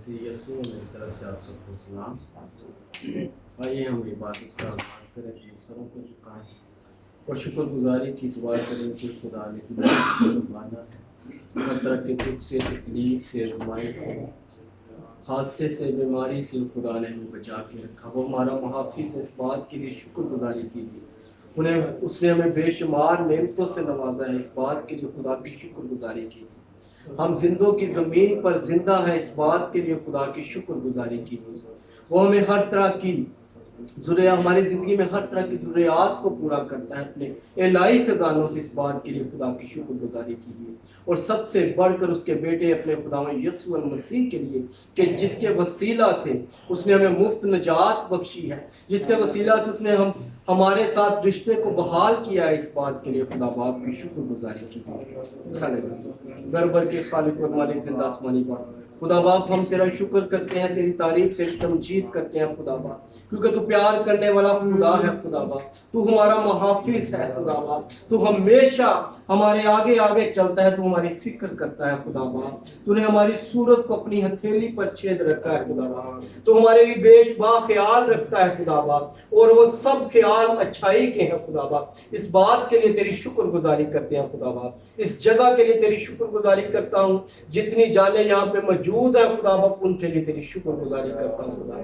मसीह यीशु मेरी तरफ से आप सबको सलाम। आइए हम इबादत का आगाज़ करें, अपने सरों को झुकाएं और शुक्रगुजारी की दुआ करें कि खुदा ने संभाला है। हर तरह के दुख से, तकलीफ से, आजमाइश से, हादसे से, बीमारी से खुदा ने हमें बचा के रखा। वो हमारा मुहाफिज है, इस बात के लिए शुक्रगुजारी कीजिए। उसने हमें बेशुमार नेमतों से नवाजा है, इस बात के लिए खुदा की शुक्रगुजारी कीजिए। हम जिंदों की ज़मीन पर जिंदा है, इस बात के लिए खुदा की शुक्रगुजारी कीजिए। वो हमें हर तरह की हमारी ज़िंदगी में हर तरह की ज़रूरियात को पूरा करता है अपने इलाही खजानों से, इस बात के लिए खुदा की शुक्रगुजारी कीजिए। और सबसे बढ़कर उसके बेटे अपने खुदावंद यीशु मसीह के लिए कि जिसके वसीला से उसने हमें मुफ्त नजात बख्शी है, जिसके वसीला से उसने हमारे साथ रिश्ते को बहाल किया है, इस बात के लिए खुदा बाप की शुक्रगुजारी कीजिए। गरबर के खालिक और मालिक जिंदा आसमानी बाप, खुदा बाप हम तेरा शुक्र करते हैं, तेरी तारीफ, तेरी तमजीद करते हैं खुदा बाप, क्योंकि तू प्यार करने वाला खुदा है खुदा बाप। तू हमारा मुहाफिज है खुदा बाप। तू हमेशा हमारे आगे आगे चलता है, तू हमारी फिक्र करता है खुदा बाप। तूने हमारी सूरत को अपनी हथेली पर छेद रखा है खुदा बाप। तू हमारे लिए बेशबा ख्याल रखता है खुदा बाप, और वो सब ख्याल अच्छाई के हैं खुदा बाप। इस बात के लिए तेरी शुक्रगुजारी करते हैं खुदा बाप। इस जगह के लिए तेरी शुक्रगुजारी करता हूँ, जितनी जाने यहाँ पे मौजूद है खुदा बाप, उनके लिए तेरी शुक्रगुजारी करता हूँ खुदा।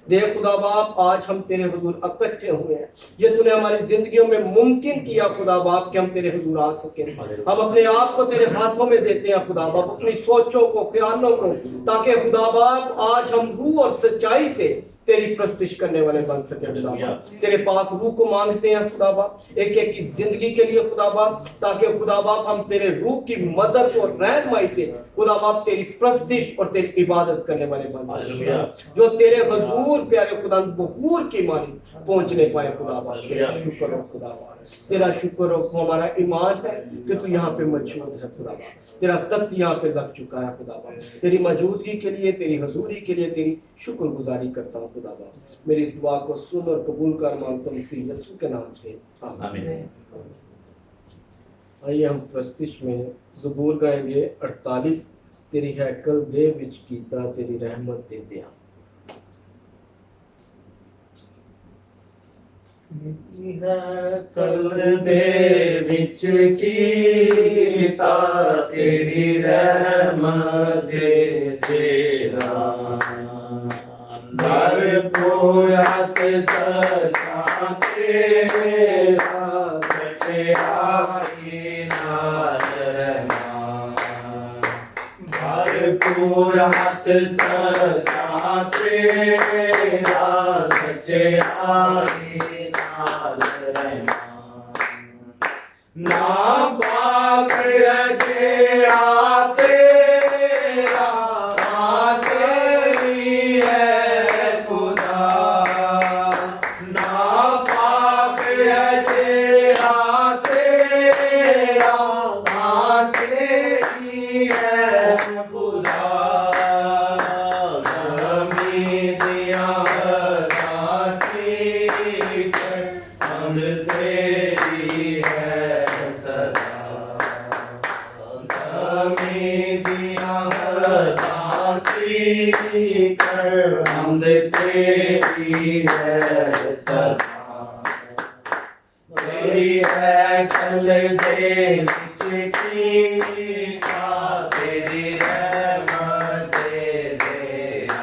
देख खुदा बाप, आज हम तेरे हुजूर इकट्ठे हुए हैं, ये तूने हमारी जिंदगियों में मुमकिन किया खुदा बाप कि हम तेरे हुजूर आ सके। हम अपने आप को तेरे हाथों में देते हैं खुदा बाप, अपनी सोचों को, ख्यालों को, ताकि खुदा बाप आज हम रूह और सच्चाई से तेरी प्रस्तिश करने वाले बन सके खुदा बाप। तेरे पाक रूह को मांगते हैं खुदा बाप, एक एक की जिंदगी के लिए खुदा बाप, ताकि खुदा बाप हम तेरे रूह की मदद और रहनुमाई से खुदा बाप तेरी प्रस्तिश और तेरी इबादत करने वाले बन सके, जो तेरे हुजूर प्यारे खुदा बहूर की मानी पहुंचने पाए खुदा बाप। तेरा शुक्र हो खुदा बाप, तेरा शुक्र हो। हमारा ईमान है कि तू यहाँ पे मौजूद है खुदा बाप, तेरा तख्त यहाँ पे लग चुका है खुदा बाप। तेरी मौजूदगी के लिए, तेरी हजूरी के लिए तेरी शुक्रगुजारी करता हूँ खुदा बाप। मेरी इस दुआ को सुन और कबूल कर मांगता हूँ मसीह यीशु के नाम से, आमीन। आइए हम प्रस्तिश में ज़बूर गाएंगे 48, तेरी हैकल दे विच कीता, तेरी रहमत दे दिया। कल दे विच कीता, तेरी रहमत दे तेरा, भरपूर सजा तेरा, सच्चाई नाल रहमान, भरपूर सजा तेरा, सच्चाई ना पाक रजिया तेरा, तेरी है खुदा, ना पाक रजिया तेरा, तेरी है खुदा, ज़मीन दिया हम तेरी है सदा, ज़मीन दिया कर हम तेरी है सदा, तेरी है कल दे विच कीता, तेरी रहमत दे देना,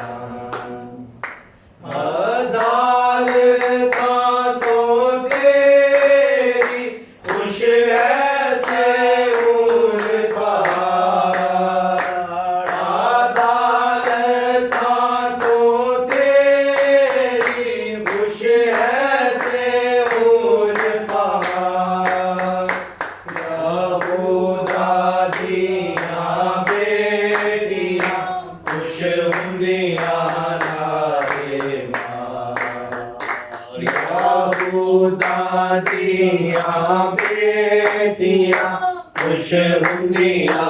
दिया बेटियां खुश हुंदिया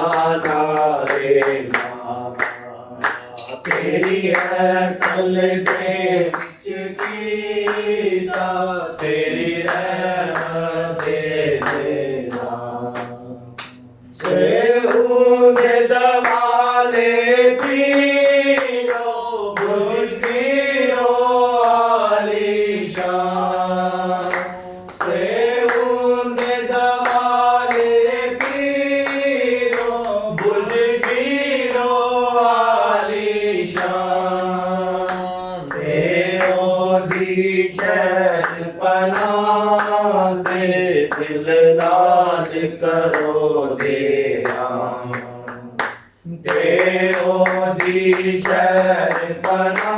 नारे मां, तेरी है कल दे विच कीता, तेरी रहमत दे देना, से दवाले पीरो ओदी शहर बना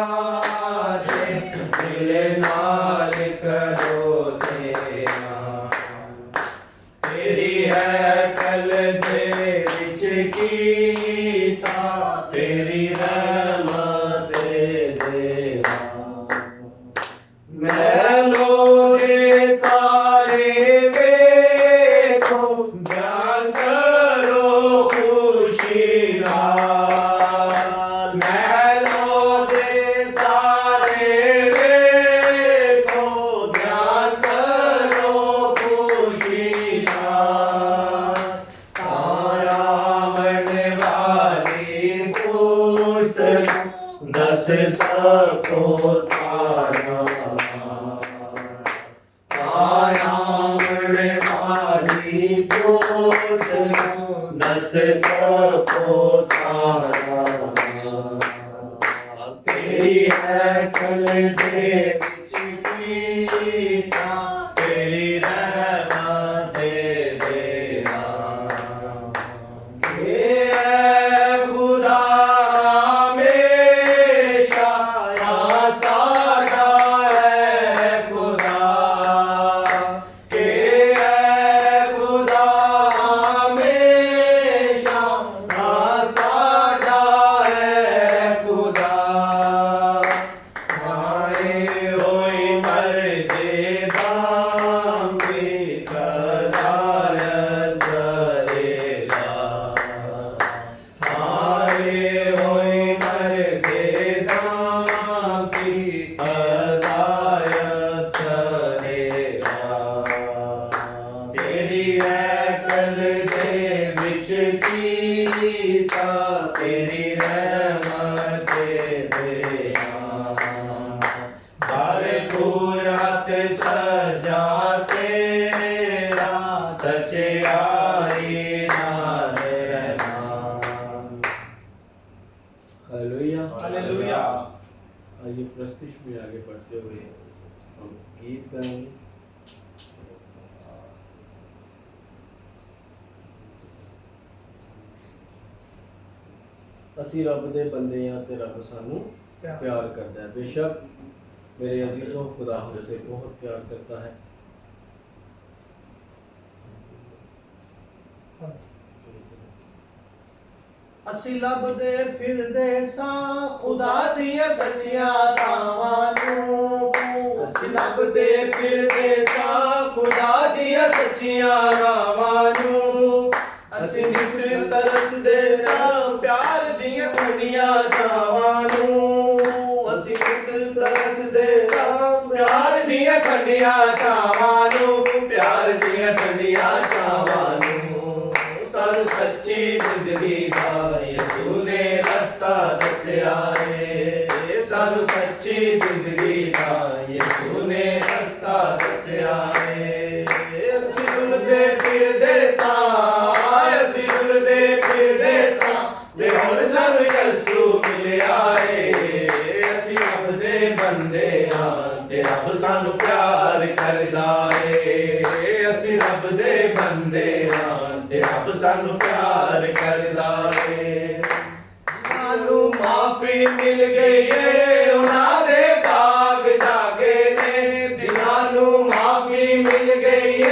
दे, दिल नाल करो तेरा। तेरी है कल दे विच कीता, तेरी रहमत देना। मैलो दे सारे वेखो, ध्यान करो खुशी नाल। मैलो दे सारे वेखो, ध्यान करो खुशी नाल। आया मन वाली पुष्ट दस सको सारा। आया मन वाली पुष्ट दस सको सारा। तेरी है कल दे विच कीता, तेरी रहमत देना। ये है खुदा हमेशा, या साडा है खुदा। ये है खुदा हमेशा, या साडा है खुदा। आए होए मरदे दाम की कदारत करेगा। आए होए मरदे दाम की कदारत करेगा। तेरी है कल दे विच कीता, तेरी रहमत देना। भरपूर हाथ सजा तेरा, सच्चाई नाल रहना। हालेलुया। हालेलुया। आइए प्रस्तुति में आगे बढ़ते हुए हम गीत गाएंगे। ਅਸੀਂ ਰੱਬ ਦੇ ਬੰਦੇ ਆ ਤੇ ਰੱਬ ਸਾਨੂੰ प्यार करता है। बेशक मेरे अजीजों, खुदा हमसे बहुत प्यार करता है। ਅਸੀਂ ਲੱਭਦੇ ਫਿਰਦੇ ਸਾਂ ਖੁਦਾ ਦੀਆਂ ਸੱਚੀਆਂ ਥਾਵਾਂ ਨੂੰ। ਅਸੀਂ ਲੱਭਦੇ ਫਿਰਦੇ ਸਾਂ ਖੁਦਾ ਦੀਆਂ ਸੱਚੀਆਂ ਥਾਵਾਂ ਨੂੰ। ਅਸੀਂ ਨਿਤ ਤਰਸਦੇ ਸਾਂ ਪਿਆਰ ਦੀਆਂ ਠੰਡੀਆਂ ਛਾਵਾਂ ਨੂੰ। ਅਸੀਂ ਨਿਤ ਤਰਸਦੇ ਸਾਂ ਪਿਆਰ ਦੀਆਂ ਠੰਡੀਆਂ ਛਾਵਾਂ ਨੂੰ। ਪਿਆਰ ਦੀਆਂ ਠੰਡੀਆਂ ਛਾਵਾਂ ਨੂੰ। ਸਾਨੂੰ ਸੱਚੀ ਜ਼ਿੰਦਗੀ ਦਾ ਯਿਸੂ ਨੇ ਰਸਤਾ ਦੱਸਿਆ ਏ। ਸਾਨੂੰ ਸੱਚੀ ਜ਼ਿੰਦਗੀ ਦਾ ਯਿਸੂ ਨੇ ਰਸਤਾ ਦੱਸਿਆ ਏ। ਅਸੀਂ ਰੁਲਦੇ ਫਿਰਦੇ ਸਾਂ, ਅਸੀਂ ਰੁਲਦੇ ਫਿਰਦੇ ਸਾਂ, ਤੇ ਹੁਣ ਸਾਨੂੰ ਯਿਸੂ ਮਿਲਿਆ ਏ। ਅਸੀਂ ਰੱਬ ਦੇ ਬੰਦੇ ਹਾਂ ਤੇ ਰੱਬ ਸਾਨੂੰ ਪਿਆਰ ਕਰਦਾ ਏ। ਅਸੀਂ ਰੱਬ ਦੇ ਬੰਦੇ ਹਾਂ ਤੇ ਰੱਬ ਸਾਨੂੰ ਪਿਆਰ ਕਰਦਾ ਏ। ਸਾਨੂੰ ਮਾਫੀ ਮਿਲ ਗਈ ਏ, ਉਹਨਾਂ ਦੇ ਬਾਗ ਜਾਗੇ ਨੇ। ਜਿਨ੍ਹਾਂ ਨੂੰ ਮਾਫੀ ਮਿਲ ਗਈ ਏ,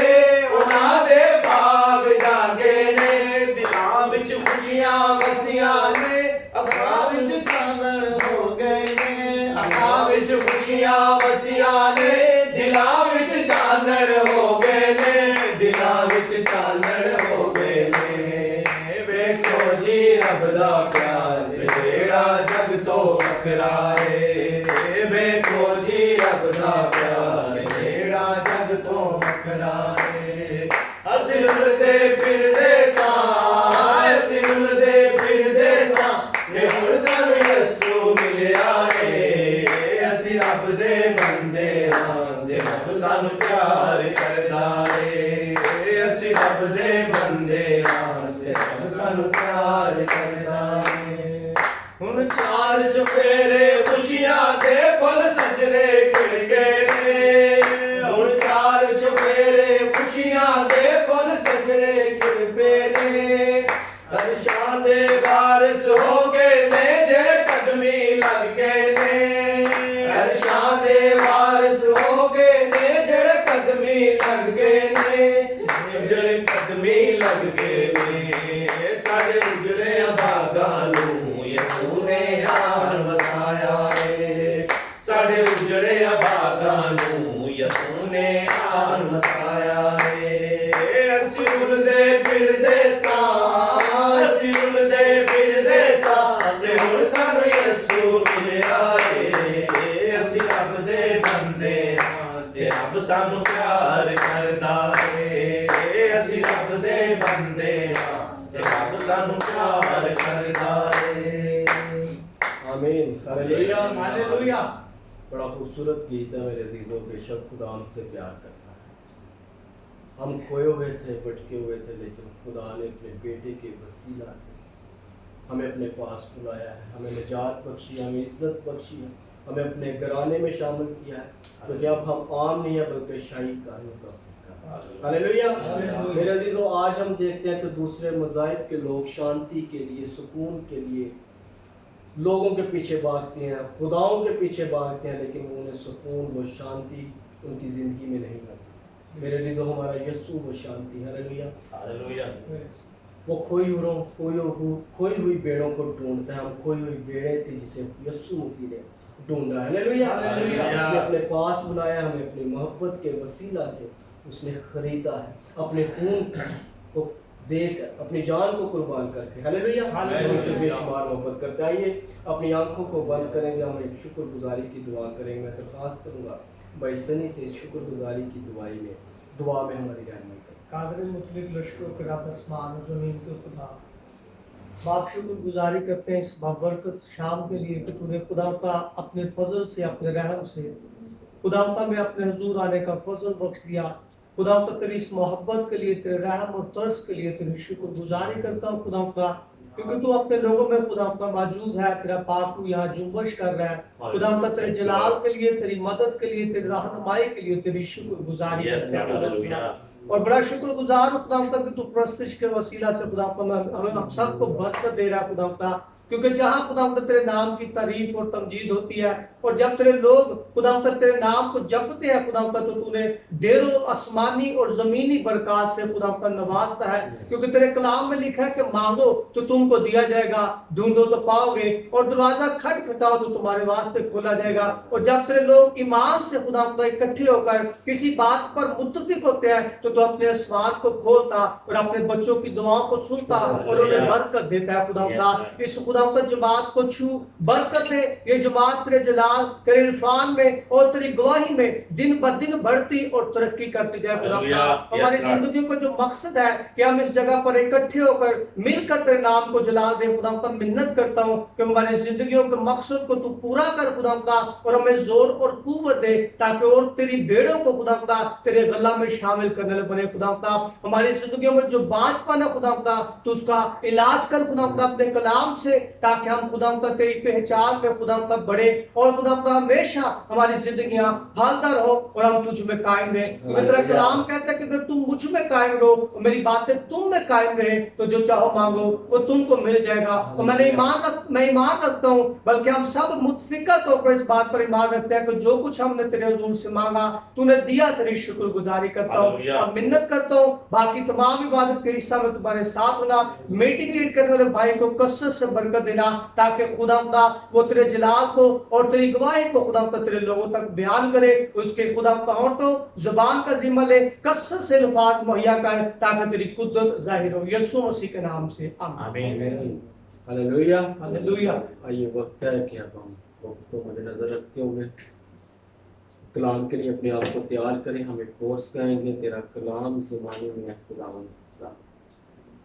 ਉਹਨਾਂ ਦੇ ਬਾਗ ਜਾਗੇ ਨੇ। ਦਿਲਾਂ ਵਿੱਚ ਖੁਸ਼ੀਆਂ ਵਸੀਆਂ ਨੇ, ਅੱਖਾਂ ਵਿੱਚ ਚਾਨਣ ਹੋ ਗਏ ਨੇ। ਅੱਖਾਂ ਵਿੱਚ ਖੁਸ਼ੀਆਂ ਵਸੀਆਂ ਨੇ, ਦਿਲਾਂ ਵਿੱਚ ਚਾਨਣ ਹੋ ਗਏ ਨੇ। ਦਿਲਾਂ ਵਿੱਚ ਚਾਨਣ ਹੋ ਗਏ ਨੇ। ਵੇਖੋ ਜੀ ਰੱਬ ਦਾ ਪਿਆਰ ਜਿਹੜਾ ਜਗ ਤੋਂ ਵੱਖਰਾ ਏ। ਵੇਖੋ ਜੀ ਰੱਬ ਦਾ ਪਿਆਰ ਜਿਹੜਾ ਜਗ ਤੋਂ ਵੱਖਰਾ ਏ। ਅਸੀਂ ਰੁਲਦੇ ਫਿਰਦੇ ਸਾਂ, ਅਸੀਂ ਰੁਲਦੇ ਫਿਰਦੇ ਸਾਂ, ਤੇ ਹੁਣ ਸਾਨੂੰ ਯਿਸੂ ਮਿਲਿਆ ਏ। ਅਸੀਂ ਰੱਬ ਦੇ ਬੰਦੇ ਹਾਂ ਤੇ ਰੱਬ ਸਾਨੂੰ ਪਿਆਰ ਕਰਦਾ ਏ। ਅਸੀਂ ਰੱਬ ਦੇ ਬੰਦੇ ਹਾਂ ਤੇ ਰੱਬ ਸਾਨੂੰ ਪਿਆਰ ਕਰਦਾ ਏ। ਹੁਣ ਚਾਰ ਚੁਫੇਰੇ ਖੁਸ਼ੀਆਂ ਦੇ ਫੁੱਲ ਸਜਰੇ ਖਿੜ ਗਏ ਨੇ। ਹੁਣ ਚਾਰ ਚੁਫੇਰੇ ਖੁਸ਼ੀਆਂ ਦੇ ਫੁੱਲ ਸਜਰੇ ਖਿੜ ਪਏ ਨੇ। ਅਰਸ਼ਾਂ ਦੇ ਵਾਰਿਸ ਹੋ प्यार कर डाले। आमीन, हालेलुया, हालेलुया। बड़ा खूबसूरत गीत है मेरे अजीजों। बेशक खुदा हमसे प्यार करता है। हम खोए हुए थे, भटके हुए थे, लेकिन खुदा ने अपने बेटे के वसीला से हमें अपने पास बुलाया है, हमें निजात बख्शी, हमें इज्जत बख्शी है, हमें अपने घराने में शामिल किया है, क्योंकि अब हम आम नहीं है बल्कि शाही कानून का फ़िक्र। हालेलुया। मेरे अजीजों, आज हम देखते हैं कि दूसरे मज़ाहिब के लोग शांति के लिए, सुकून के लिए लोगों के पीछे भागते हैं, खुदाओं के पीछे भागते हैं, लेकिन उन्हें सुकून व शांति उनकी ज़िंदगी में नहीं मिलती। मेरे अजीजों, हमारा यस्सु वो शांति है। हालेलुया। वो खोई हुई भेड़ों को ढूंढता है। हम खोई हुई भेड़ें थी जिसे यस्सु मसीह ने ढूंढा है। हालेलुया। उसने अपने पास बुलाया, हमें अपनी मोहब्बत के वसीला से उसने खरीदा है, अपने खून को देकर, अपनी जान को कुर्बान करके। हालेलुया। हमसे बेशुमार मोहब्बत करते। आइए अपनी आंखों को बंद करेंगे, हम एक शुक्रगुजारी की दुआ करेंगे। मैं दरख्वास्त करूँगा भाई सनी से शुक्रगुजारी की दुआ में हमारी रहनुमाई करें। कादर मुतलिक लश्करों के रब आसमान और ज़मीन के खुदा, बाप शुक्रगुजारी करते हैं इस बाबरकत शाम के लिए कि तूने खुदा का अपने फजल से, अपने रहम से खुदा में अपने हुजूर आने का फजल बख्श दिया। खुदा तेरी इस मोहब्बत के लिए, तेरे रहम और तरस के लिए तेरी शुक्रगुजारी करता हूँ खुदा का, क्योंकि तू अपने लोगों में खुदा मौजूद है। तेरा पाक यहाँ जुम्बश कर रहा है खुदा, तेरे जलाल के लिए, तेरी मदद के लिए, तेरी रहनुमाई के लिए तेरी शुक्रगुजारी करते हैं। और बड़ा शुक्रगुजार हूं खुदा कि तू प्रस्तिश के वसीला से खुदा हमें हम सबको बरकत दे रहा है खुदा, क्योंकि जहाँ खुदा तेरे नाम की तारीफ और तमजीद होती है, और जब तेरे लोग खुदा तेरे नाम को जपते हैं खुदा, तो तूने ढेरों आसमानी और जमीनी बरकत से खुदा नवाजता है। क्योंकि तेरे कलाम में लिखा है कि मांगो तो तुमको दिया जाएगा, ढूंढो तो पाओगे, और दरवाजा खटखटाओ तो तुम्हारे वास्ते खोला जाएगा। और जब तेरे लोग ईमान से खुदा इकट्ठे होकर किसी बात पर मुत्तफिक होते हैं तो अपने आसमान को खोलता और अपने बच्चों की दुआओं को सुनता और उन्हें बरकत देता है खुदा। इस खुदा जमात को छू, बरकत दे। ये जमात तेरे जलाल, तेरे इरफान में और तेरी गवाही में दिन ब दिन बढ़ती और तरक्की करती जाए खुदा। हमारी जिंदगी का जो मकसद है कि हम इस जगह पर इकट्ठे होकर मिलकर तेरे नाम को जलाल दे खुदा, मिन्नत करता हूँ कि हमारी जिंदगियों के मकसद को तू पूरा कर खुदा, और हमें जोर और कुव्वत दे ताकि और तेरी भेड़ों को खुदा तेरे गला में शामिल करने बने खुदा। हमारी जिंदगियों में जो बांझपन है खुदा, तो उसका इलाज कर खुदा अपने कलाम से, ताकि हम खुदा तेरी पहचान में खुदा बढ़े, और खुदा हमेशा हमारी जिंदगियां फलदार हो और हम तुझ में कायम रहे। क्योंकि तेरा कलाम कहता है कि अगर तुम मुझ में कायम रहो और मेरी बातें तुम में कायम रहे तो जो चाहो मांगो वो तुमको मिल जाएगा। तो मैं ईमान रखता हूँ, बल्कि हम सब मुतफिकत होकर इस बात पर ईमान रखते हैं कि जो कुछ हमने तेरे हुजूर से मांगा तूने दिया। तेरी शुक्रगुजारी करता हूँ और मिन्नत करता हूँ बाकी तमाम इबादत के हिस्सा में तुम्हारे साथ होना। मीटिंग लीड करने वाले भाई को कसरत से बरकत देना, ताकि खुदा वो तेरे जलाल को और तेरी गवाही को खुदा तेरे लोगों तक बयान करे। उसके खुदा होठों जुबान का जिम्मा ले, कसरत से अल्फाज मुहैया कर ताकि तेरी कुदरत जाहिर हो। यीशु मसीह के नाम से आमीन। हालेलुया। हालेलुया। आइए वक्त है कि अब हम वक्त को मद्देनजर रखते हुए कलाम के लिए अपने आप को तैयार करें। हम एक कोर्स गाएंगे, तेरा कलाम ज़माने में है खुदावंद।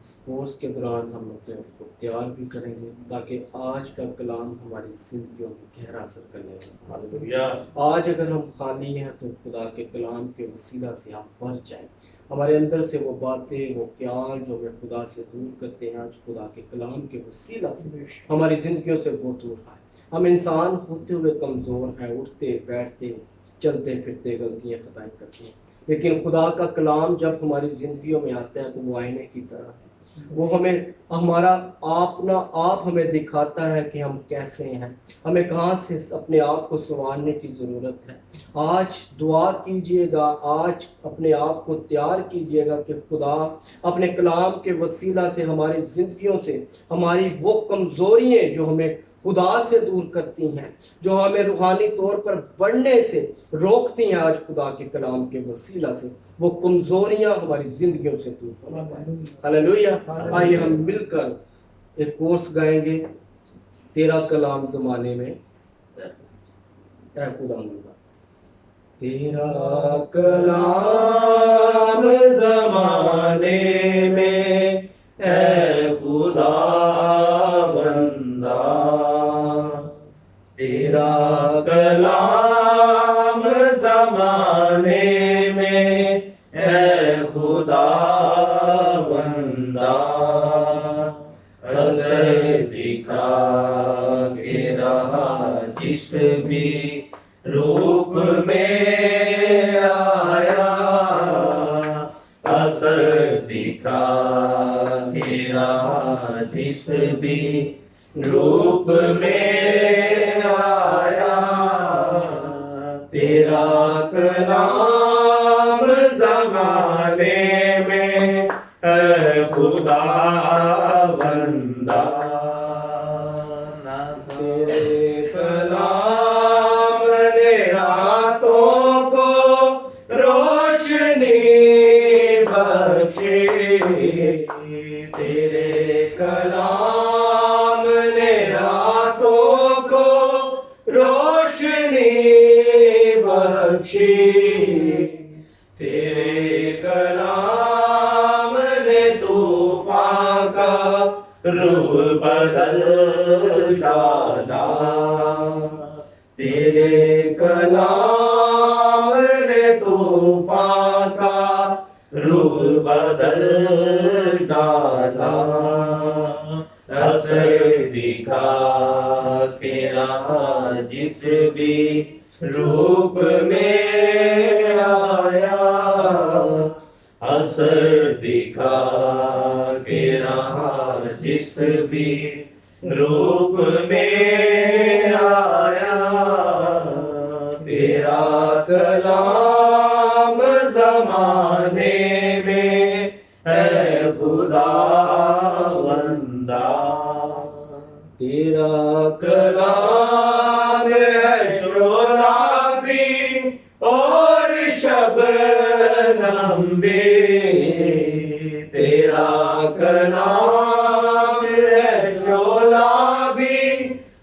इस कोर्स के दौरान हम अपने आप को तैयार भी करेंगे ताकि आज का कलाम हमारी जिंदगियों में गहरा असर करने लगे। आज अगर हम खाली हैं तो खुदा के कलाम के वसीला से हम भर जाएं। हमारे अंदर से वो बातें, वो ख्याल जो हमें खुदा से दूर करते हैं, आज खुदा के कलाम के वसीला से हमारी ज़िंदगियों से वो दूर आए। हम इंसान होते हुए कमज़ोर हैं, उठते बैठते चलते फिरते गलतियाँ खताएँ करते हैं, लेकिन खुदा का कलाम जब हमारी ज़िंदगियों में आता है तो वो आईने की तरह है। वो हमें हमारा अपना आप हमें दिखाता है कि हम कैसे हैं, हमें कहाँ से अपने आप को संवारने की ज़रूरत है। आज दुआ कीजिएगा, आज अपने आप को तैयार कीजिएगा कि खुदा अपने कलाम के वसीला से हमारी ज़िंदगियों से हमारी वो कमज़ोरियाँ जो हमें खुदा से दूर करती हैं, जो हमें रूहानी तौर पर बढ़ने से रोकती हैं, आज खुदा के कलाम के वसीला से वो कमजोरियां हमारी जिंदगियों से दूर होना पाए। हालेलुया। आइए हम मिलकर एक कोर्स गाएंगे, तेरा कलाम ज़माने में ऐ खुदावंद। तेरा कलाम ज़माने में ऐ खुदावंद, खुदा बंदा, तेरा कलाम ज़माने में है खुदा बंदा। असर दिखा के रहा जिस भी रूप में आया, असर दिखा के रहा जिस भी रूप में आया। तेरा कलाम ज़माने में है खुदा बंदा। तेरे कलाम ने रातों को रोशनी बख्शी, तेरे कलाम ने रातों को रोशनी बख्शी। तेरे कलाम ने तूफान का रुख बदल डाला, तेरे कलाम ने तूफान का रुख बदल डाला। असर दिखा के रहा जिस भी रूप में आया, असर दिखा के रहा जिस भी रूप में आया। तेरा कलाम ज़माने में है खुदा बंदा। तेरा कलाम है शोला भी और शबनम भी, तेरा कलाम है शोला भी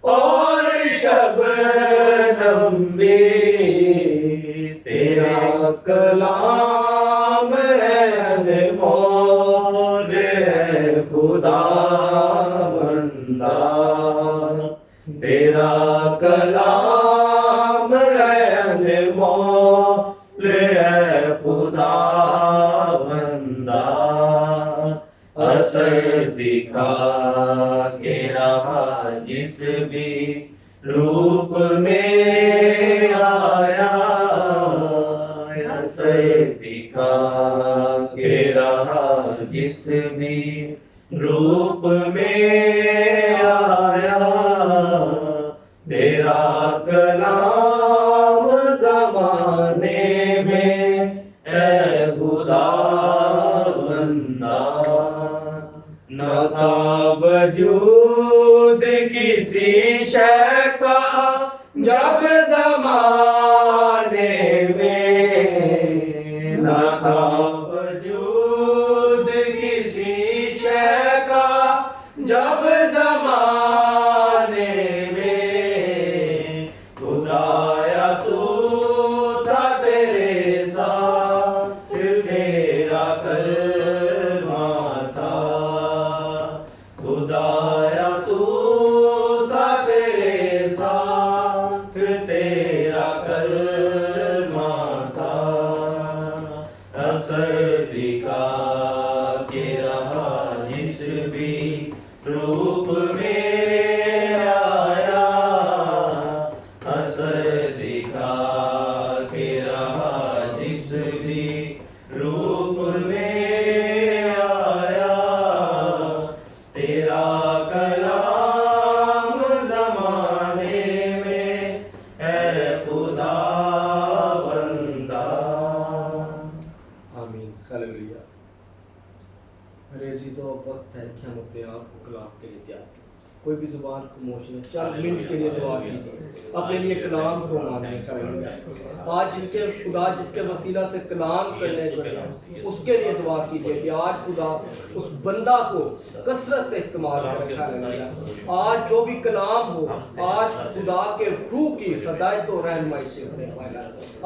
और शबनम भी। तेरा कलाम है अनमोल है खुदा बंदा। तेरा कलाम है अनमोल है खुदा बंदा। असर दिखा के रहा जिस भी रूप में आया, असर दिखा के रहा जिस भी रूप में आया। तेरा कलाम ज़माने में है खुदा बंदा। न था वजूद किसी शय का जब ज़माने में, न था वजूद किसी शय का जब ज़माने में। खुदाया तू था तेरे साथ तेरा कलमा था, खुदाया तू था तेरे साथ तेरा कलमा था। असर दिखा के रहा जिस भी रूप में आया, असर दिखा के रहा जिस भी रूप में आया। तेरा कलाम ज़माने में है खुदा बंदा। आमीन हालेलुया। मेरे अजीज़ों, वक्त है कि हम अपने आप को कलाम के लिए तैयार करें। कोई भी जुबान खामोश नहीं, चंद मिनट के लिए दुआ कीजिए, अपने लिए कलाम को मांगे। हालेलुया। आज जिसके खुदा जिसके वसीला से कलाम करने जो है उसके लिए दुआ कीजिए कि आज खुदा उस बंदा को कसरत से इस्तेमाल करे। हालेलुया। आज जो भी कलाम हो, आज खुदा के रूह की हिदायत और रहनुमाई से हो।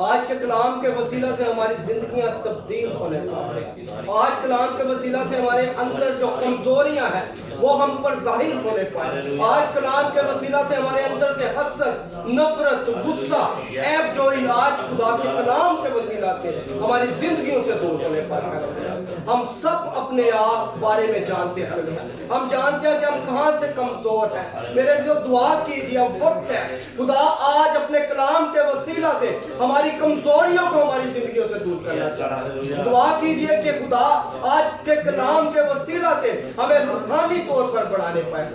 आज के कलाम के वसीला से हमारी जिंदगियां तब्दील होने वाली हैं। आज कलाम के वसीला से हमारे अंदर जो कमजोरियां हैं वो हम पर जाहिर होने पाए। आज कलाम के वसीला से हमारे अंदर से हसद, नफरत, गुस्सा, ऐब जोई आज खुदा के कलाम के वसीला से हमारी जिंदगियों से दूर होने पाए। हम सब अपने आप बारे में जानते हैं, हम जानते हैं कि हम कहां से कमजोर हैं। मेरे जो दुआ कीजिए, अब वक्त है खुदा आज अपने कलाम के वसीला से हमारी कमजोरियों को हमारी जिंदगियों से दूर करना चाहता है। दुआ कीजिए कि खुदा आज के कलाम के वसीला से हमें रूहानी तौर पर बढ़ाने पाए।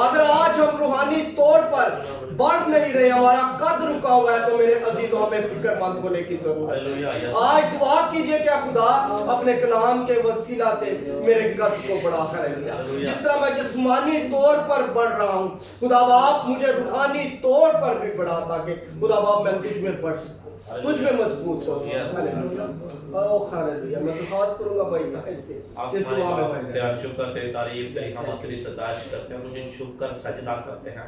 अगर आज हम रूहानी तौर पर बढ़ नहीं रहे, हमारा कद रुका हुआ है, तो मेरे अजीजों हमें फिक्रमंद होने की जरूरत है। आज दुआ कीजिए क्या खुदा अपने कलाम के वसीला से मेरे कद को बढ़ा कर जिस तरह मैं जिस्मानी तौर पर बढ़ रहा हूँ, खुदा बाप मुझे रूहानी तौर पर भी बढ़ा, ताकि खुदा बाप मैं तुझ में बढ़ सकूं, तुझ में मजबूत हो। ओ खालिद, मैं तो खास करूंगा भाई इस दुआ में। तेरा शुक्र, तेरी तारीफ, तेरी हमद, तेरी सताइश करते हैं, तुझे झुककर सजदा करते हैं।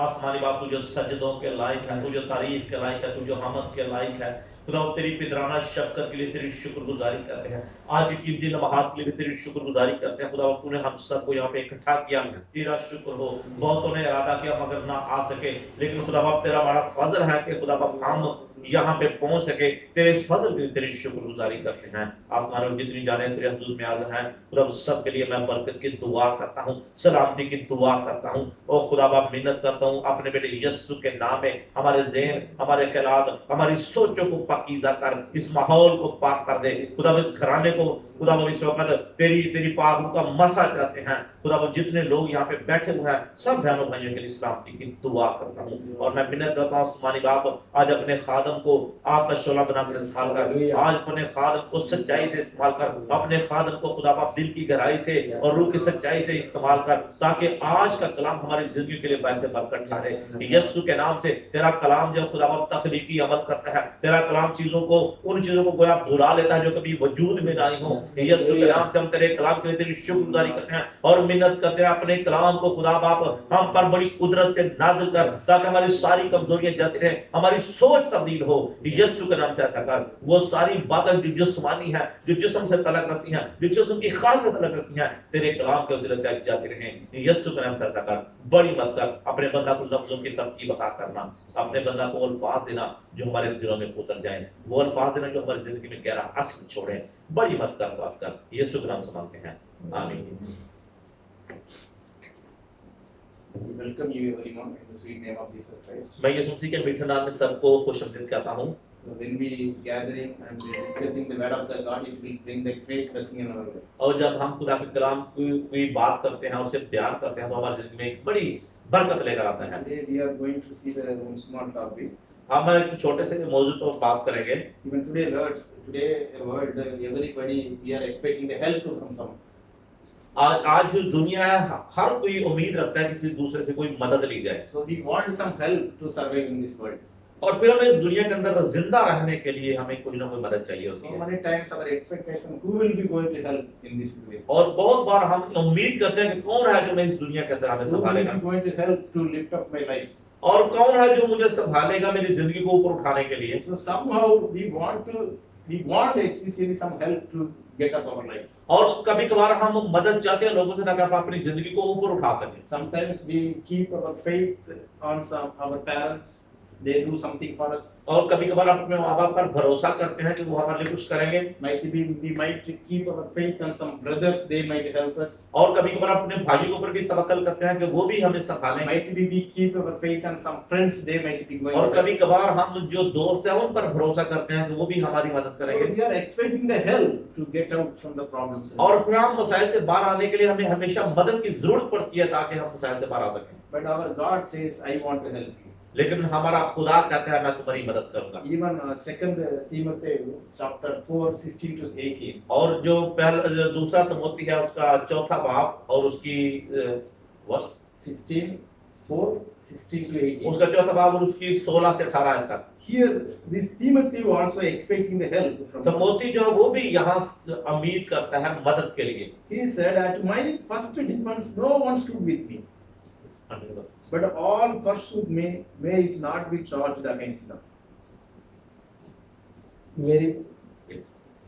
आसमानी बाप, तू जो सजदों के लायक है, तू जो तारीफ के लायक है, तू जो हमद के लायक है, खुदा तेरी पिदराना शफकत के लिए तेरी शुक्रगुजारी करते हैं। आज की कीमती लम्हात के लिए तेरी शुक्रगुजारी करते हैं। खुदा तूने हम सबको यहाँ पे इकट्ठा किया, तेरा शुक्र हो। बहुतों ने इरादा किया मगर ना आ सके, लेकिन खुदा बाप तेरा बड़ा फजल है कि खुदा बाप हम यहाँ पे पहुंच सके। तेरे फजल के लिए तेरी शुक्रगुजारी करते हैं। आसमान में जितनी जाने तेरे हुजूर में हाजिर हैं, खुदा सब के लिए मैं बरकत की दुआ करता हूँ, सलामती की दुआ करता हूँ। और खुदा बाप मिन्नत करता हूँ अपने बेटे यीशु के नाम में हमारे ज़हन, हमारे ख्यालात, हमारी सोचों को पाकीज़ा कर, इस माहौल को पाक कर दे। खुदा इस घराने को खुदा इस वक्त तेरी पाक का मसा चाहते हैं। खुदा जितने लोग यहाँ पे बैठे हुए हैं, सब बहनों भाइयों के लिए सलामती की दुआ करता हूँ। और मैं मिन्नत करता हूँ आसमानी बाप, आज अपने खादम को आग का शोला बनाकर इस्तेमाल कर, आज अपने खादम को सच्चाई से इस्तेमाल कर, अपने खादम को खुदा बाप दिल की गहराई से और रूह की सच्चाई से इस्तेमाल कर, ताकि आज का कलाम हमारी जिंदगी के लिए वैसे बरकत ठहरे। यीशु के नाम से तेरा कलाम जो खुदा बाप तख्लीकी अमल करता है, तेरा कलाम चीजों को, उन चीजों को गोया भुला लेता है जो कभी वजूद में नहीं हो। यीशु के नाम से हम तेरे कलाम के लिए तेरी शुक्रगुजारी करते हैं और मिन्नत करते हैं अपने कलाम को खुदा बाप हम पर बड़ी कुदरत से नाज़िल कर, ताकि हमारी सारी कमजोरियां जाती रहे, हमारी सोच तब्दील हो। यीशु के नाम से ऐसा कर। वो सारी बातें जो जिस्मानी है, जो जिस्म से तलक रखती हैं, जो जिस्म की खास से तलक रखती हैं, तेरे कलाम के वसीले से जाती रहें। यीशु के नाम से ऐसा कर। बड़ी मत कर, अपने बंदा को लफ्जों की तरकीब अता करना, अपने बंदा को अल्फाज देना जो हमारे दिलों में उतर जाए, वो अल्फाज देना जो हमारी जिंदगी में गहरा असर छोड़े। बड़ी मत कर, खास कर। यीशु के नाम से मांगते हैं, आमीन। We welcome you everyone in the sweet name of Jesus Christ. मैं यीशु मसीह के मीठे नाम में सबको खुशामदीद कहता हूँ। So when we gathering and we discussing the word of the God, it will bring the great blessing in our life. और जब हम खुदा के कलाम की बात करते हैं, उसे बयान करते हैं, तो हमारी जिंदगी में एक बड़ी बरकत लेकर आता है। Today we are going to see the one small topic. हम एक छोटे से मौजूद पर बात करेंगे। Even today word everybody we are expecting the help from someone. आज जो दुनिया है, हर कोई उम्मीद रखता है किसी दूसरे से कोई मदद ली जाए। So we want some help to survive in this world. और फिर हमें इस दुनिया के अंदर जिंदा रहने के लिए हमें कोई ना कोई मदद चाहिए होती So है। many times our expectation, who will be going to help in this situation? और बहुत बार हम उम्मीद करते हैं कि कौन है जो मैं इस दुनिया के अंदर हमें Who will संभालेगा, be going to help to lift up my life? और कौन है जो मुझे संभालेगा मेरी जिंदगी को ऊपर उठाने के लिए। So somehow we want especially some help to get up our life. और कभी कभार हम मदद चाहते हैं लोगों से, ताकि आप अपनी जिंदगी को ऊपर उठा सकें। Sometimes we keep our faith on our parents. They do something for us. और कभी कभार अपने माँ बाप पर भरोसा करते हैं कि वो हमारे लिए कुछ करेंगे। We might keep our faith on some brothers. They might help us. और कभी कभार अपने भाई के ऊपर भी तवक्कल करते हैं कि वो भी हमें संभालेंगे। Might we keep our faith on some friends. They might be going. और कभी कभार हम जो दोस्त हैं उन पर भरोसा करते हैं कि वो भी हमारी मदद So करेंगे। we are expecting the help to get out from the problems. और फिर हम मसाइल से बाहर आने के लिए हमें हमेशा मदद की जरूरत पड़ती है, ताकि हम मसाइल से बाहर आ सकें। But our God says, I want to help you. लेकिन हमारा खुदा कहता है मैं तुम्हारी मदद करूंगा। Even 2 Timothy chapter 4, 16 to 18. और जो पहला दूसरा तिमोथी है उसका चौथा बाब और उसकी वर्ष 4, 16 to 18. उसका चौथा बाब और उसकी 16 से 18 तक। Here, this Timothy was also expecting the help from someone. Timothy जो वो भी यहाँ उम्मीद करता है मदद के लिए। He said, at my first defense, no one stood with me. But all pursued me, may it not be charged against them. मेरी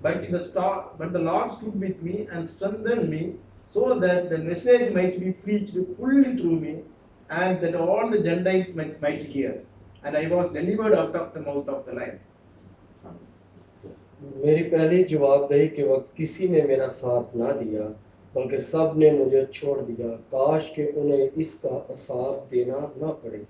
But the Lord stood with me and strengthened me, so that the message might be preached fully through me, and that all the Gentiles might hear. And I was delivered out of the mouth of the lion. मेरी पहली जवाबदेही के वक्त किसी ने मेरा साथ ना दिया, बल्कि सब ने मुझे छोड़ दिया। काश कि उन्हें इसका हिसाब देना ना पड़े,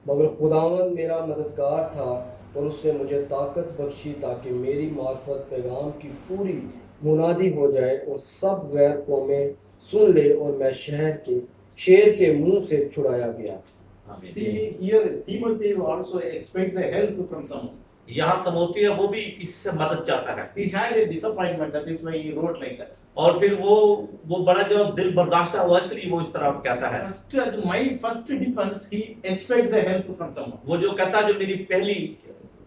मगर खुदावंद मेरा मददगार था और उसने मुझे ताकत बख्शी ताकि मेरी मार्फत पैगाम की पूरी मुनादी हो जाए और सब गैर कौमें सुन ले, और मैं शेर के मुंह से छुड़ाया गया। See here, Timothy also expect the help from someone. यहाँ तमोथी है, वो भी किससे मदद चाहता है। He had a disappointment, that is why he wrote like that. और फिर वो बड़ा जो दिल बर्दाश्त हुआ, इसलिए वो इस तरह कहता है। My first defense, he expect the help from someone. वो जो कहता है, जो मेरी पहली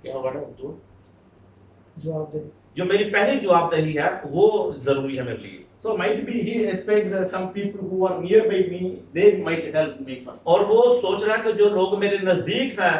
क्या वर्ड है तो जो मेरी पहली जवाबदेही है वो जरूरी है मेरे लिए। So might be he expect some people who are nearby me, they might help me first. और वो सोच रहा है कि जो लोग मेरे नजदीक हैं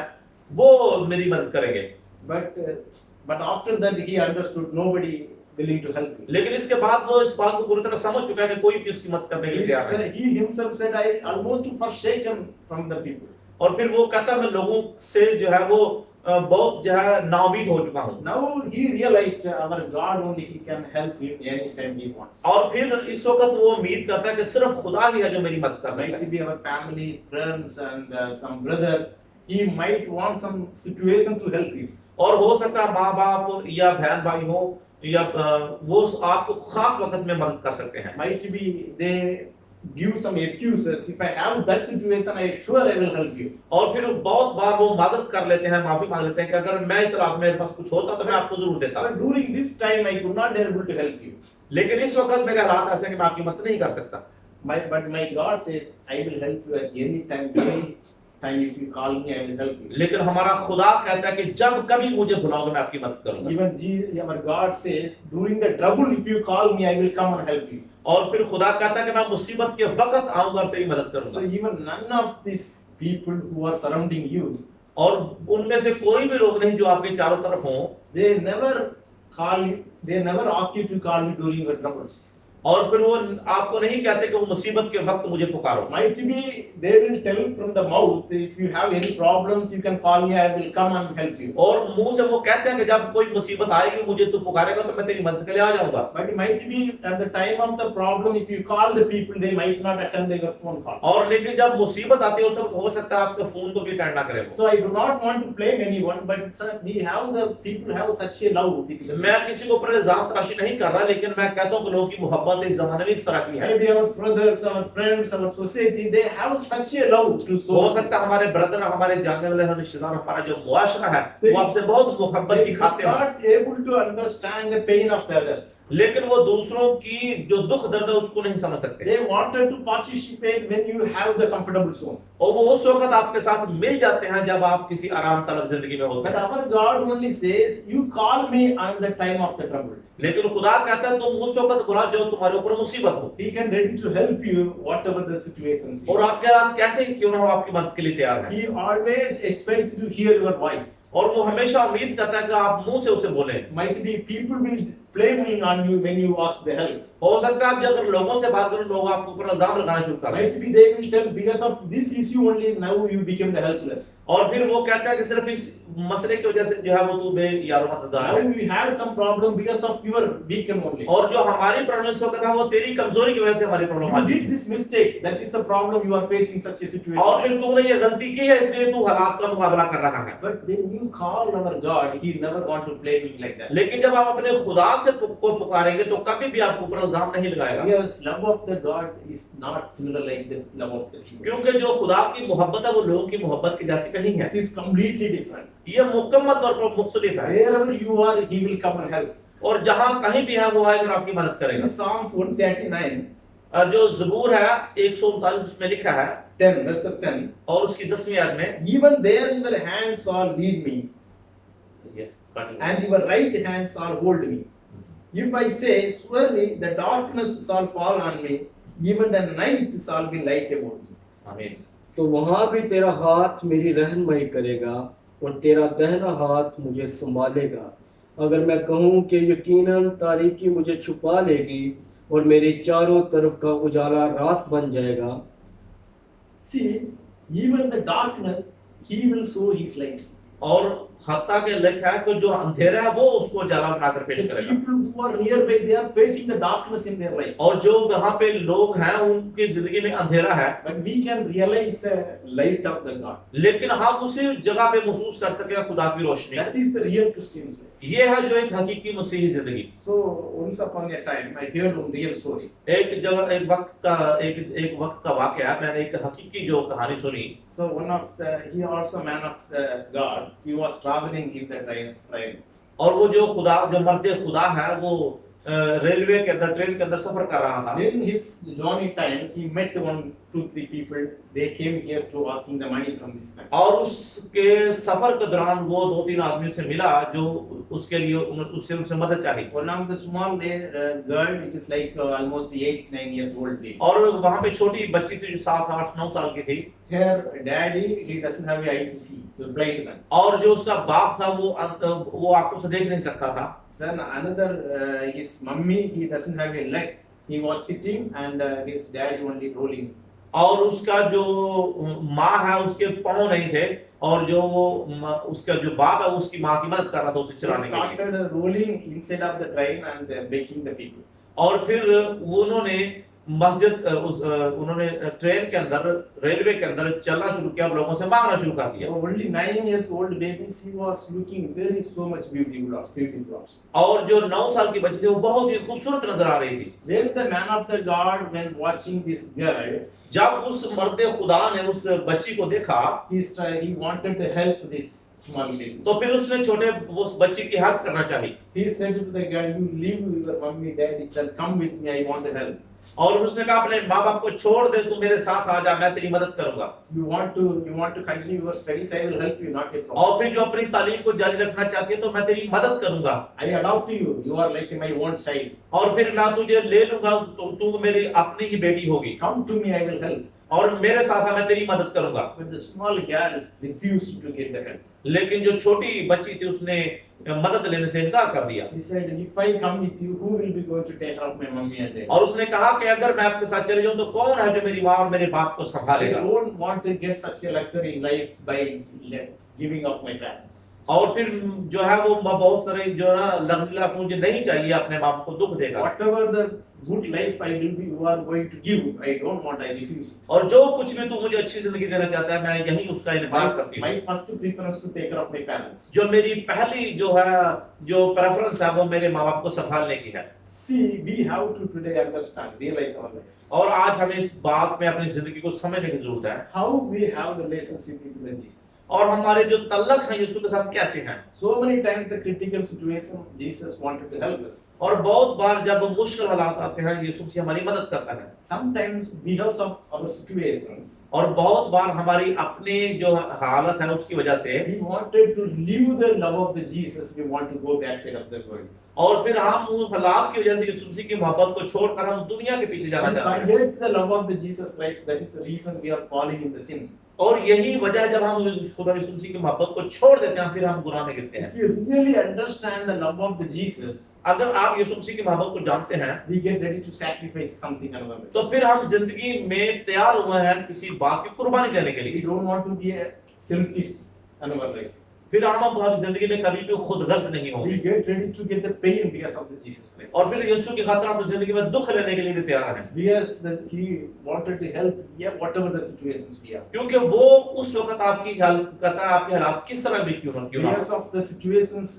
वो मेरी मदद करेंगे। But after that he understood nobody willing to help him. लेकिन इसके बाद वो इस बात को पूरी तरह समझ चुका है कि कोई भी उसकी मदद करने के लिए तैयार नहीं। He himself said, I almost forsaken from the people. और फिर वो कहता मैं लोगों से जो है वो बहुत जो है नाउमीद हो चुका हूँ। Now he realized our God only he can help him anytime he wants. और फिर इस वक्त वो उम्मीद करता है कि सिर्फ खुदा ही है जो मेरी मदद कर सकता है। Might be our family, friends and some brothers, he might want some situation to help you. और हो सकता है माँ बाप या बहन भाई हो या वो आपको खास वक्त में मदद कर सकते हैं। Might be they give some excuses. If I have that situation, I sure I will help you. और फिर बहुत बार वो मदद कर लेते हैं, माफी मांग लेते हैं कि अगर मैं इस रात मेरे पास कुछ होता तो मैं आपको जरूर देता। But during this time, I could not able to help you. लेकिन इस वक्त मेरे हालात ऐसे कि मैं आपकी मदद नहीं कर सकता। But my God says, I will help you at any time. If you call me, I will help you. लेकिन हमारा खुदा कहता है कि जब कभी मुझे बुलाओगे मैं आपकी मदद करूंगा। Even our God says, during the trouble, if you call me, I will come and help you. और फिर खुदा कहता है कि मैं मुसीबत के वक्त आऊंगा और तेरी मदद करूंगा। So even none of these people who are surrounding you, और उनमें से कोई भी लोग नहीं जो आपके चारों तरफ हों, they never call you, they never ask you to call me during your troubles. और फिर वो आपको नहीं कहते कि वो मुसीबत के वक्त मुझे पुकारो। Might be they will tell from the mouth, if you have any problems, you can call me, I will come and help you. और मुंह से वो कहते हैं कि जब कोई मुसीबत आएगी मुझे तू पुकारेगा तो मैं तेरी मदद के लिए आ जाऊंगा। But it might be at the time of the problem, if you call the people, they might not attend their phone call. और लेकिन जब मुसीबत आती है उस वक्त हो सकता है आपके फोन को भी अटेंड ना करें। So I do not want to blame anyone, but we have the people have such a love. मैं किसी को ऊपर इल्जाम तराशी नहीं कर रहा, लेकिन मैं कहता हूँ कि लोगों की मोहब्बत इस जमाने में इस तरह की है। Maybe our brothers, our friends, our society, they have such a love to show. हो सकता है हमारे ब्रदर, हमारे जानने वाले रिश्तेदार, हमारा जो मुआशरा है वो आपसे बहुत मोहब्बत दिखाते हैं, not able to understand the pain of the others. लेकिन वो दूसरों की जो दुख दर्द है उसको नहीं समझ सकते। They wanted to participate when you have the comfortable zone. और वो उस वक्त आपके साथ मिल जाते हैं जब आप किसी आराम तलब जिंदगी में होते But हैं। our God only says, you call me on the time of the trouble. लेकिन खुदा कहता है तुम उस वक्त बुला जो तुम्हारे ऊपर मुसीबत हो। He can ready to help you whatever the situations. और आपके हाथ कैसे क्यों ना हो आपकी मदद के लिए तैयार है। He always expects to hear your voice. और वो हमेशा उम्मीद करता है कि आप मुंह से उसे बोलें। Might be people will blaming on you when you ask the help. हो सकता है आप जब लोगों से बात करें लोग आपके ऊपर इल्जाम लगाना शुरू कर दें। Might be they will tell because of this issue only now you became the helpless. और फिर वो कहता है कि सिर्फ इस मसले की वजह से जो है वो तू बेयारो मददगार Now है। we had some problem because of your weakness only. और जो हमारी प्रॉब्लम से होता है वो तेरी कमजोरी की वजह से हमारी प्रॉब्लम You आती did है। this mistake. That is the problem you are facing such a और situation. फिर तूने ये गलती की है इसलिए तू हालात का मुकाबला कर रहा है। But when you call our God, He never want to blame you like that. लेकिन जब आप अपने खुदा से को पुकारेंगे तो कभी भी आपके ऊपर इल्जाम नहीं लगाएगा। Yes, love of the God is not similar like the love of the people. क्योंकि जो खुदा की मोहब्बत है वो लोगों की मोहब्बत की जैसी नहीं है। It is completely different. ये मुकम्मल तौर पर मुख्तलिफ है। Wherever you are, He will come and help. और जहां कहीं भी है वो आएगा और आपकी मदद In करेगा। Psalms 139, और जो ज़बूर है 139 उसमें लिखा है 10 verses 10. और उसकी 10वीं आयत में Even there in your hands shall lead me, and your right hand shall hold me. If I say, surely the darkness shall fall on me, even the night shall be light about me. आमीन। तो वहां भी तेरा हाथ मेरी रहनुमाई करेगा और तेरा दाहिना हाथ मुझे संभालेगा। अगर मैं कहूँ कि यकीनन तारीकी मुझे छुपा लेगी और मेरे चारों तरफ का उजाला रात बन जाएगा। See, even the darkness, he will show his light. और हत्ता के लिखा है कि जो अंधेरा है वो उसको उजाला बनाकर पेश The करेगा। people who are nearby, they are facing the darkness in their life. और जो वहां पे लोग हैं उनकी जिंदगी में अंधेरा है, But we can realize the light of the God. लेकिन हम उसी जगह पे महसूस कर सकते हैं खुदा की रोशनी। That is the real Christian's life. ये है जो एक हकीकी मसीही जिंदगी। So once upon a time, I heard one real story. एक वक्त का वाकया है, मैंने एक हकीकी जो कहानी सुनी। So he also man of the God. He was traveling in the train. और वो जो मर्द खुदा है वो रेलवे के अंदर, ट्रेन के अंदर सफर कर रहा था। In his journey time, he met 2-3 people. They came here to asking the money from this man. और उसके सफर के दौरान वो 2-3 आदमियों से मिला जो उसके लिए उससे मदद चाहिए। One of the small girl, it is like almost 8-9 years old. और वहां पे छोटी बच्ची थी जो 7-8-9 साल की थी। Her daddy, he doesn't have an eye to see. He was blind man. और जो उसका बाप था वो आंखों से देख नहीं सकता था। Son, another his mummy, he doesn't have a leg. He was sitting and his daddy only rolling. और उसका जो माँ है उसके पाँव नहीं थे, और जो उसका जो बाप है उसकी माँ की मदद कर रहा था उसे He चलाने के लिए। started rolling inside of the train and begging the people. और फिर उन्होंने ट्रेन के अंदर, रेलवे के अंदर चलना शुरू किया और लोगों से मांगना शुरू कर दिया। Only 9 years old baby, she was looking very so much beautiful. और जो 9 साल की बच्ची थी वो बहुत ही खूबसूरत नजर आ रही थी। Then the man of the God, when watching this girl, जब उस मर्द खुदा ने उस बच्ची को देखा he wanted to help this small baby. तो फिर उसने उस बच्ची की हेल्प करना चाहिए। He said to the girl, "You leave your mommy, daddy, come with me. I want to help. और उसने कहा अपने माँ बाप को छोड़ दे, तू मेरे साथ आ जा, मैं तेरी मदद करूंगा। You want to continue your studies? I will help you, not a problem. और फिर जो अपनी तालीम को जारी रखना चाहती है तो मैं तेरी मदद करूंगा। I adopt you. You are like my own child. और फिर मैं तुझे ले लूंगा, तो तू मेरी अपनी ही बेटी होगी Come to me, I will help." और मेरे साथ मैं तेरी मदद करूंगा। But the small girls refused to get the help. लेकिन जो छोटी बच्ची थी उसने मदद लेने से इनकार कर दिया। He said, "If I come with you, who will be going to take care of my mommy and daddy? और उसने कहा कि अगर मैं आपके साथ चले जाऊं तो कौन है जो मेरी माँ और मेरे बाप को I संभालेगा। don't want to get such a luxury life by giving up my parents." और फिर जो है वो बहुत सारे जो है ना लग्जरी लाइफ मुझे नहीं चाहिए, अपने बाप को दुख देगा। Whatever the good life you are going to give, I don't want, I refuse. और जो कुछ भी तू मुझे अच्छी जिंदगी देना चाहता है मैं यही उसका इनकार करती हूँ। My first preference to take care of my parents. जो मेरी पहली जो प्रेफरेंस है वो मेरे माँ बाप को संभालने की है। See, we have to today understand, realize our life. और आज हमें इस बात में अपनी जिंदगी को समझने की जरूरत है। How we have the relationship with the Jesus. और हमारे जो तल्लक हैं यीशु के साथ कैसे हैं। So many times the critical situation, Jesus wanted to help us. और बहुत बार जब मुश्किल हालात आते हैं यीशु से हमारी मदद करता है। Sometimes because of our situations, और बहुत बार हमारी अपनी जो हालत है उसकी वजह से we wanted to leave the love of the Jesus. We want to go backside of the world. और फिर हम उस हालात की वजह से यीशु मसीह की मोहब्बत को छोड़कर हम दुनिया के पीछे जाना And चाहते हैं। forget the love of the Jesus Christ. That is the reason we are falling in the sin. और यही वजह है जब हम खुदा यीशु मसीह की मोहब्बत को छोड़ देते हैं फिर हम गुनाह में गिरते हैं। If you really understand the love of the Jesus, अगर आप यीशु मसीह की मोहब्बत को जानते हैं we get ready to sacrifice something another way. तो फिर हम जिंदगी में तैयार हुए हैं किसी बात की कुर्बानी देने के We लिए। don't want to be a selfish another way. फिर हम अपनी जिंदगी में कभी भी खुदगर्ज नहीं होंगे We get ready to get the pain because of the Jesus Christ. और फिर यीशु की खातिर हम जिंदगी में दुख लेने के लिए भी तैयार हैं, Because He wanted to help, yeah, whatever the situations we are. क्योंकि वो उस वक्त आपकी हेल्प करता है, आपके हालात किस तरह भी क्यों ना। Because of the situations,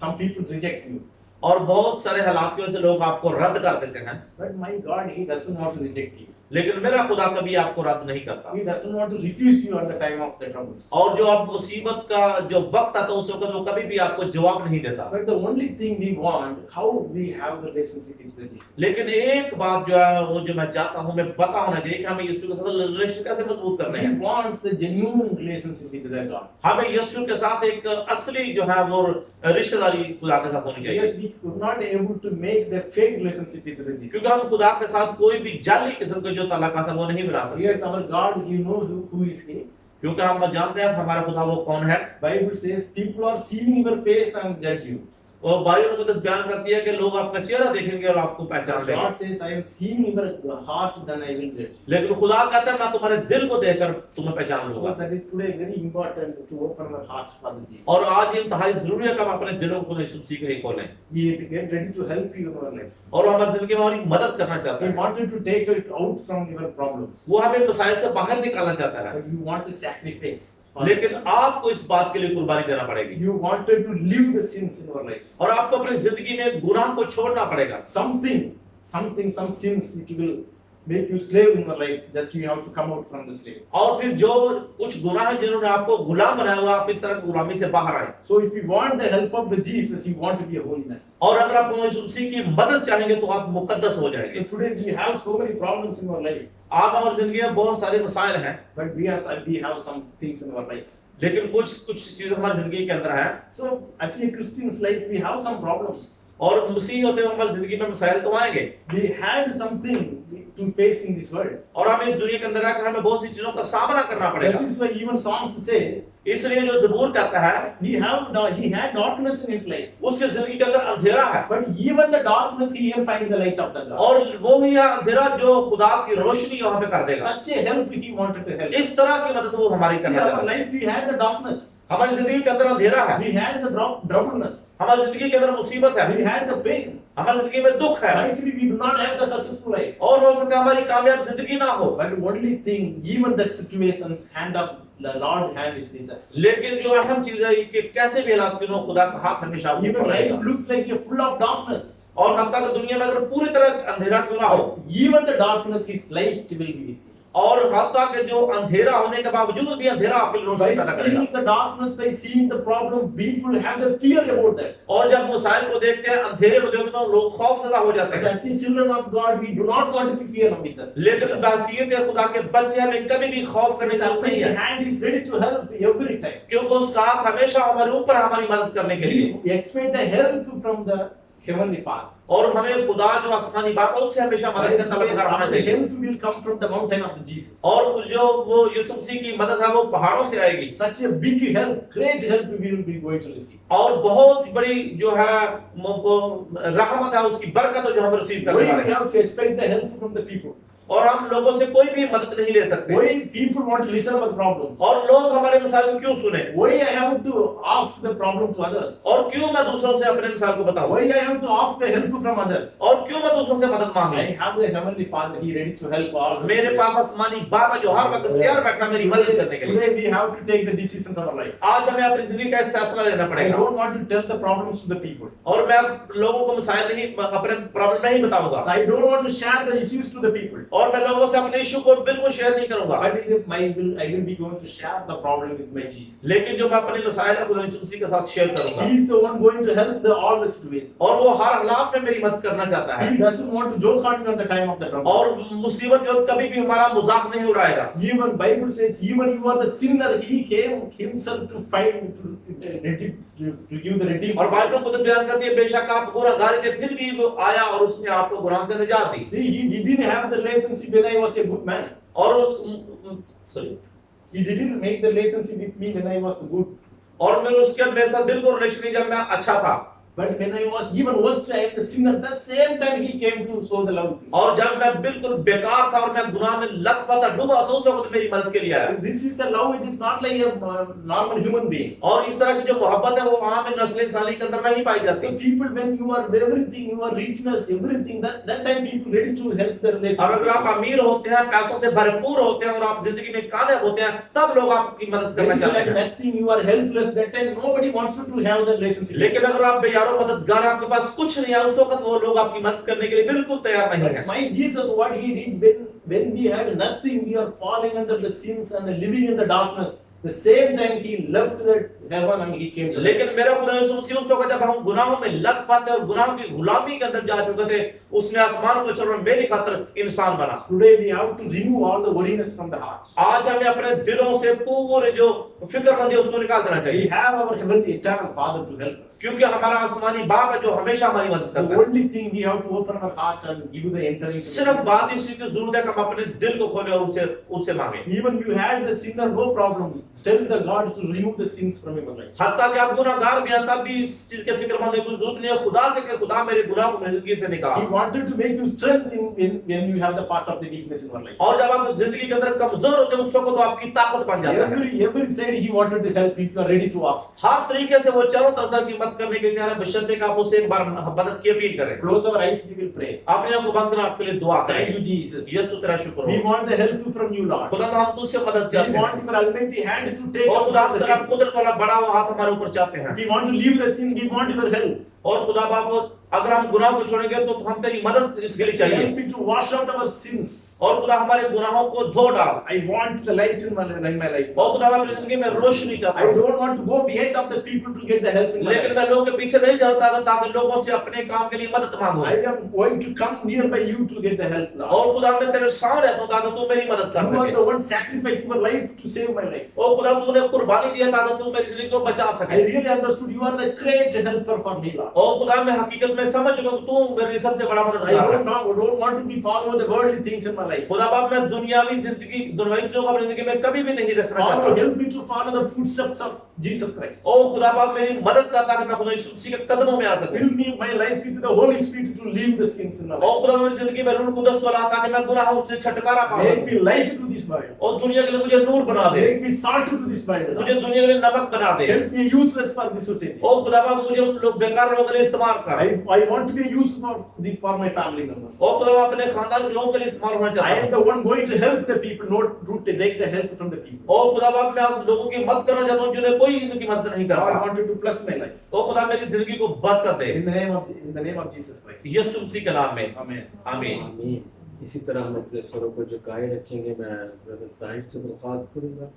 some people reject you. और बहुत सारे हालात की वजह से लोग आपको रद्द कर देते हैं, But my God, He doesn't want to reject you. लेकिन मेरा खुदा कभी आपको रद्द नहीं करता। He doesn't want to refuse you at the time of the troubles. और जो आप मुसीबत का जो वक्त आता है उस वक्त वो कभी भी आपको जवाब नहीं देता। But the only thing we want, how we have the relationship with the Jesus. लेकिन एक बात जो है वो जो मैं चाहता हूँ, मैं पता होना चाहिए कि हमें यीशु के साथ रिलेशन कैसे मजबूत करने He हैं। wants the genuine relationship with the God. हमें यीशु के साथ एक असली जो है वो रिश्तेदारी खुदा के साथ होनी चाहिए, Yes, we could not able to make the fake relationship with the Jesus. क्योंकि हम खुदा के साथ कोई भी जाली किस्म के जो ताल्लुकात है वो नहीं बना सकते। Yes, our God, you know who is He. क्योंकि हम जानते हैं हमारा खुदा वो कौन है। Bible says people are seeing your face and judge you. और बाइबल मुकद्दस बयान करती है कि लोग आपका चेहरा देखेंगे और आपको पहचान लेंगे। God says, I am seeing your heart, then I will judge. लेकिन खुदा कहता है मैं तुम्हारे दिल को देखकर तुम्हें पहचान So लूंगा। that is today very important to open our heart for the Jesus. और आज ये इंतहाई जरूरी है कि हम अपने दिलों को यीशु मसीह के लिए खोलें He get ready to help you in your life. और वो हमारी जिंदगी में हमारी मदद करना चाहता He है। wanted to take it out from your problems. वो हमें मसाइल से बाहर निकालना चाहता है, But you want to sacrifice. for लेकिन this. आपको इस बात के लिए कुर्बानी देना पड़ेगी You wanted to leave the sins in your life. और आपको अपनी जिंदगी में गुनाह को छोड़ना पड़ेगा। Some sins it will make you slave in your life. Just you have to come out from the slave. और फिर जो कुछ गुनाह है जिन्होंने आपको गुलाम बनाया हुआ, आप इस तरह की गुलामी से बाहर आए। So if you want the help of the Jesus, you want to be a holiness. और अगर आप यीशु मसीह की मदद चाहेंगे तो आप मुकद्दस हो So जाएंगे। today we have so many problems in our life, आप हमारी जिंदगी में बहुत सारे मसाइल हैं, but we have some things in our life. लेकिन कुछ चीजें हमारी जिंदगी के अंदर हैं So as a Christian's life, we have some problems. और मसीह होते हुए हमारी जिंदगी में मसाइल तो आएंगे We had something to face in this world. और हमें इस दुनिया के अंदर रहकर हमें बहुत सी चीजों का सामना करना That पड़ेगा। is why even Psalms says इसलिए जो ज़बूर कहता है he had darkness in his life, उसके जिंदगी के अंदर अंधेरा है but even the darkness he can find the light of the God. और वो ही है अंधेरा जो खुदा की रोशनी वहां पे कर देगा। Such a help he wanted to help. इस तरह की मदद वो हमारी See, करना our चाहता है। life we had the darkness, हमारी जिंदगी के अंदर अंधेरा है, we had the doubleness, हमारी जिंदगी के अंदर मुसीबत है, we had the pain. हमारी जिंदगी में दुख है Might be we do not have the successful life. और हो सकता है हमारी कामयाब जिंदगी ना हो, But the only thing, even that situations, hand of the Lord hand is with us. लेकिन जो अहम चीज है कि कैसे भी हालात क्यों हो, खुदा का हाथ हमेशा ऊपर Even रहेगा। life looks like a full of darkness. और हम तक दुनिया में अगर पूरी तरह अंधेरा क्यों ना हो, Even the darkness, His light will be with you. और हम तक जो अंधेरा होने के बावजूद भी अंधेरा आपके लिए रोशनी By पैदा करेगा। seeing the darkness, by seeing the problem, people have the fear about that. और जब मुसाइल को देखते हैं, अंधेरे को देखते हैं, लोग खौफजदा हो जाते But हैं। as children of God, we do not want to be fear with us. लेकिन बासियत है खुदा के बच्चे हमें कभी भी खौफ करने की जरूरत नहीं His है, hand is ready to help every time. क्योंकि उसका हाथ हमेशा हमारे ऊपर हमारी मदद करने के लिए। We expect the help from the heavenly Father. और हमें खुदा जो आसमानी बाप है उससे हमेशा मदद Bible का तलब says करना our चाहिए। help will come from the mountain of the Jesus. और जो वो यीशु मसीह की मदद है वो पहाड़ों से आएगी Such a big help, great help we will be going to receive. और बहुत बड़ी जो है रहमत है, उसकी बरकत जो हम रिसीव करने We वाले हैं। have to expect the help from the people. और हम लोगों से कोई भी मदद नहीं ले सकते Why people want to listen about problems? और लोग हमारे मिसाल को क्यों सुने Why I have to ask the problem to others? और क्यों मैं दूसरों से अपने मिसाल को बताऊं Why I have to ask the help from others? और क्यों मैं दूसरों से मदद मांगूं। I have the heavenly Father, He ready to help all. the मेरे पास आसमानी बाप है जो हर वक्त तैयार बैठा मेरी मदद करने के लिए। Today we have to take the decisions of our life. आज हमें अपनी जिंदगी का एक फैसला लेना I पड़ेगा don't want to tell the problems to the people. और मैं लोगों को मिसाइल नहीं, अपने प्रॉब्लम नहीं बताऊंगा So I don't want to share the issues to the people. और मैं लोगों से अपने इशू को बिल्कुल शेयर नहीं करूंगा, But I will be going to share the problem with my Jesus. लेकिन जो मैं अपने मिसाइल है खुदा यीशु मसीह के साथ शेयर करूंगा। He is the one going to help all the situations. और वो हर हालात में मेरी मदद करना चाहता है He doesn't want to joke on you at the time of the trouble. और मुसीबत के वक्त कभी भी हमारा मजाक नहीं उड़ाएगा। Even Bible says, even you are the sinner, He came Himself to find, to give the redeem. और बाइबल खुद बयान करती है बेशक आप गुनाहगार थे फिर भी वो आया और उसने आपको गुनाह से निजात दी। See, He didn't have the relationship when I was a good man. और उस sorry He didn't make the relationship with me when I was good. और मैं उसके मेरे साथ बिल्कुल रिलेशन नहीं जब मैं अच्छा था, But when I was even worse, I am the sinner. The same time He came to show the love. और जब मैं बिल्कुल बेकार था और मैं गुनाह में लथपथ था डूबा तो उस वक्त मेरी मदद के लिए आया। This is the love. It is not like a normal human being. और इस तरह की जो मोहब्बत है वो आम नस्ल इंसानी के अंदर नहीं पाई जाती। So people, when you are everything, you are richness, everything. That time people ready to help the और relationship. अगर आप अमीर होते हैं, पैसों से भरपूर होते हैं और आप जिंदगी में कामयाब होते हैं, तब लोग आपकी मदद करना When you चाहते have हैं। nothing, you are helpless. That time nobody wants you to have the relationship. लेकिन अगर आप बेयारो मददगार, आपके पास कुछ नहीं है, उस वक्त वो लोग आपकी मदद करने के लिए बिल्कुल तैयार नहीं है। My Jesus, what He did when we had nothing, we are falling under the sins and living in the darkness. The same time He left the heaven and He came to लेकिन मेरा खुदा यीशु मसीह उस वक्त जब हम गुनाहों में लथपथ थे और गुनाहों की गुलामी के अंदर जा चुके थे, उसने आसमान को छोड़कर मेरी खातिर इंसान बना। Today we have to remove all the worriness from the heart. आज हमें अपने दिलों से पूरे जो फिक्रमंदी है उसको निकाल देना We चाहिए, have our heavenly eternal Father to help us. क्योंकि हमारा आसमानी बाप है जो हमेशा हमारी मदद The करता है। only thing we have to open our heart and give the entering. सिर्फ बात इसी की जरूरत है कि हम अपने दिल को खोलें और उससे मांगे। Even you had the sinner, no problem. tell the God to remove the sins from your life. हत्ता कि आप गुनाहगार भी हैं तब भी इस चीज के फिक्र होने की जरूरत नहीं है खुदा से कि खुदा मेरे गुनाह को मेरी जिंदगी से He निकाल। wanted to make you strength when you have the part of the weakness in your life. और जब आप जिंदगी के अंदर कमजोर होते हैं उस वक्त तो आपकी ताकत बन जाता है। Every side He wanted to help if you are ready to ask. हर तरीके से वो चारों तरफ की मदद करने के लिए तैयार है बशर्ते कि आप उसे एक बार मदद की अपील करें। Close our eyes, we will pray. अपने आप को बंद कर आपके लिए दुआ Thank you, करें। Jesus. यीशु तेरा शुक्र We हो। want the help from you, Lord. खुदा हम तुझसे मदद We चाहते हैं want your almighty hand to take और खुदा up हम the तेरा sin. कुदरत वाला बड़ा हुआ हाथ हमारे ऊपर चाहते हैं। We want to leave the sin. We want your help. और खुदा बाप अगर हम गुनाह को छोड़ेंगे तो हम तेरी मदद इसके लिए Help चाहिए। me to wash out our sins. और खुदा हमारे गुनाहों को धो डाल। I want the light in my life. और खुदा मैं अपनी जिंदगी में रोशनी चाहता I हूँ। don't want to go behind of the people to get the help in my लेकिन life. मैं लोगों के पीछे नहीं चलता था ताकि लोगों से अपने काम के लिए मदद मांगूं। I am going to come nearby you to get the help, Lord. और खुदा मैं तेरे सामने रहता हूँ ताकि तू मेरी मदद कर You are सके। the one sacrificing your life to save my life. और खुदा तूने कुर्बानी दी है ताकि तू मेरी जिंदगी को बचा I सके। really understood you are the great helper for me, Lord. और खुदा मैं हकीकत में समझ चुका हूँ तू मेरी सबसे बड़ा I मददगार है। don't want to be follow the worldly things in my life. खुदा बाप मैं दुनियावी चीजों को अपनी जिंदगी में कभी भी नहीं रखना Follow, चाहता। help me to follow the footsteps of Jesus Christ. ओ खुदा बाप मेरी मदद कर ताकि मैं खुदा यीशु मसीह के कदमों में आ सकूं। Fill me my life with the Holy Spirit to leave the sins in my और life. खुदा मेरी जिंदगी में रूह कुदस को ला ताकि मैं गुनाहों से छुटकारा पा Make सकूं। me light to this world. और दुनिया के लिए मुझे नूर बना दे। Make me salt to this world. मुझे Lord. दुनिया के लिए नमक बना दे। Help me useless for this society. ओ खुदा बाप मुझे उन लोग बेकार लोगों के लिए इस्तेमाल कर। I want to be useful for my family members. ओ खुदा बाप अपने खानदान के लोगों के लिए इस्तेमाल होना I चाहता am हूँ। the one going to help the people, not to take the help from the people. ओ खुदा बाप मैं उस लोगों की मदद करना चाहता हूँ जिन्हें कोई इनकी मदद नहीं God करता। wanted to bless my life. ओ खुदा मेरी जिंदगी को बरकत दे। In the name of Jesus Christ. यीशु मसीह के नाम में Amen. आमीन। आमीन। इसी तरह हम अपने सरों को झुकाए रखेंगे। मैं ब्रदर ताहिर से दरख्वास्त करूँगा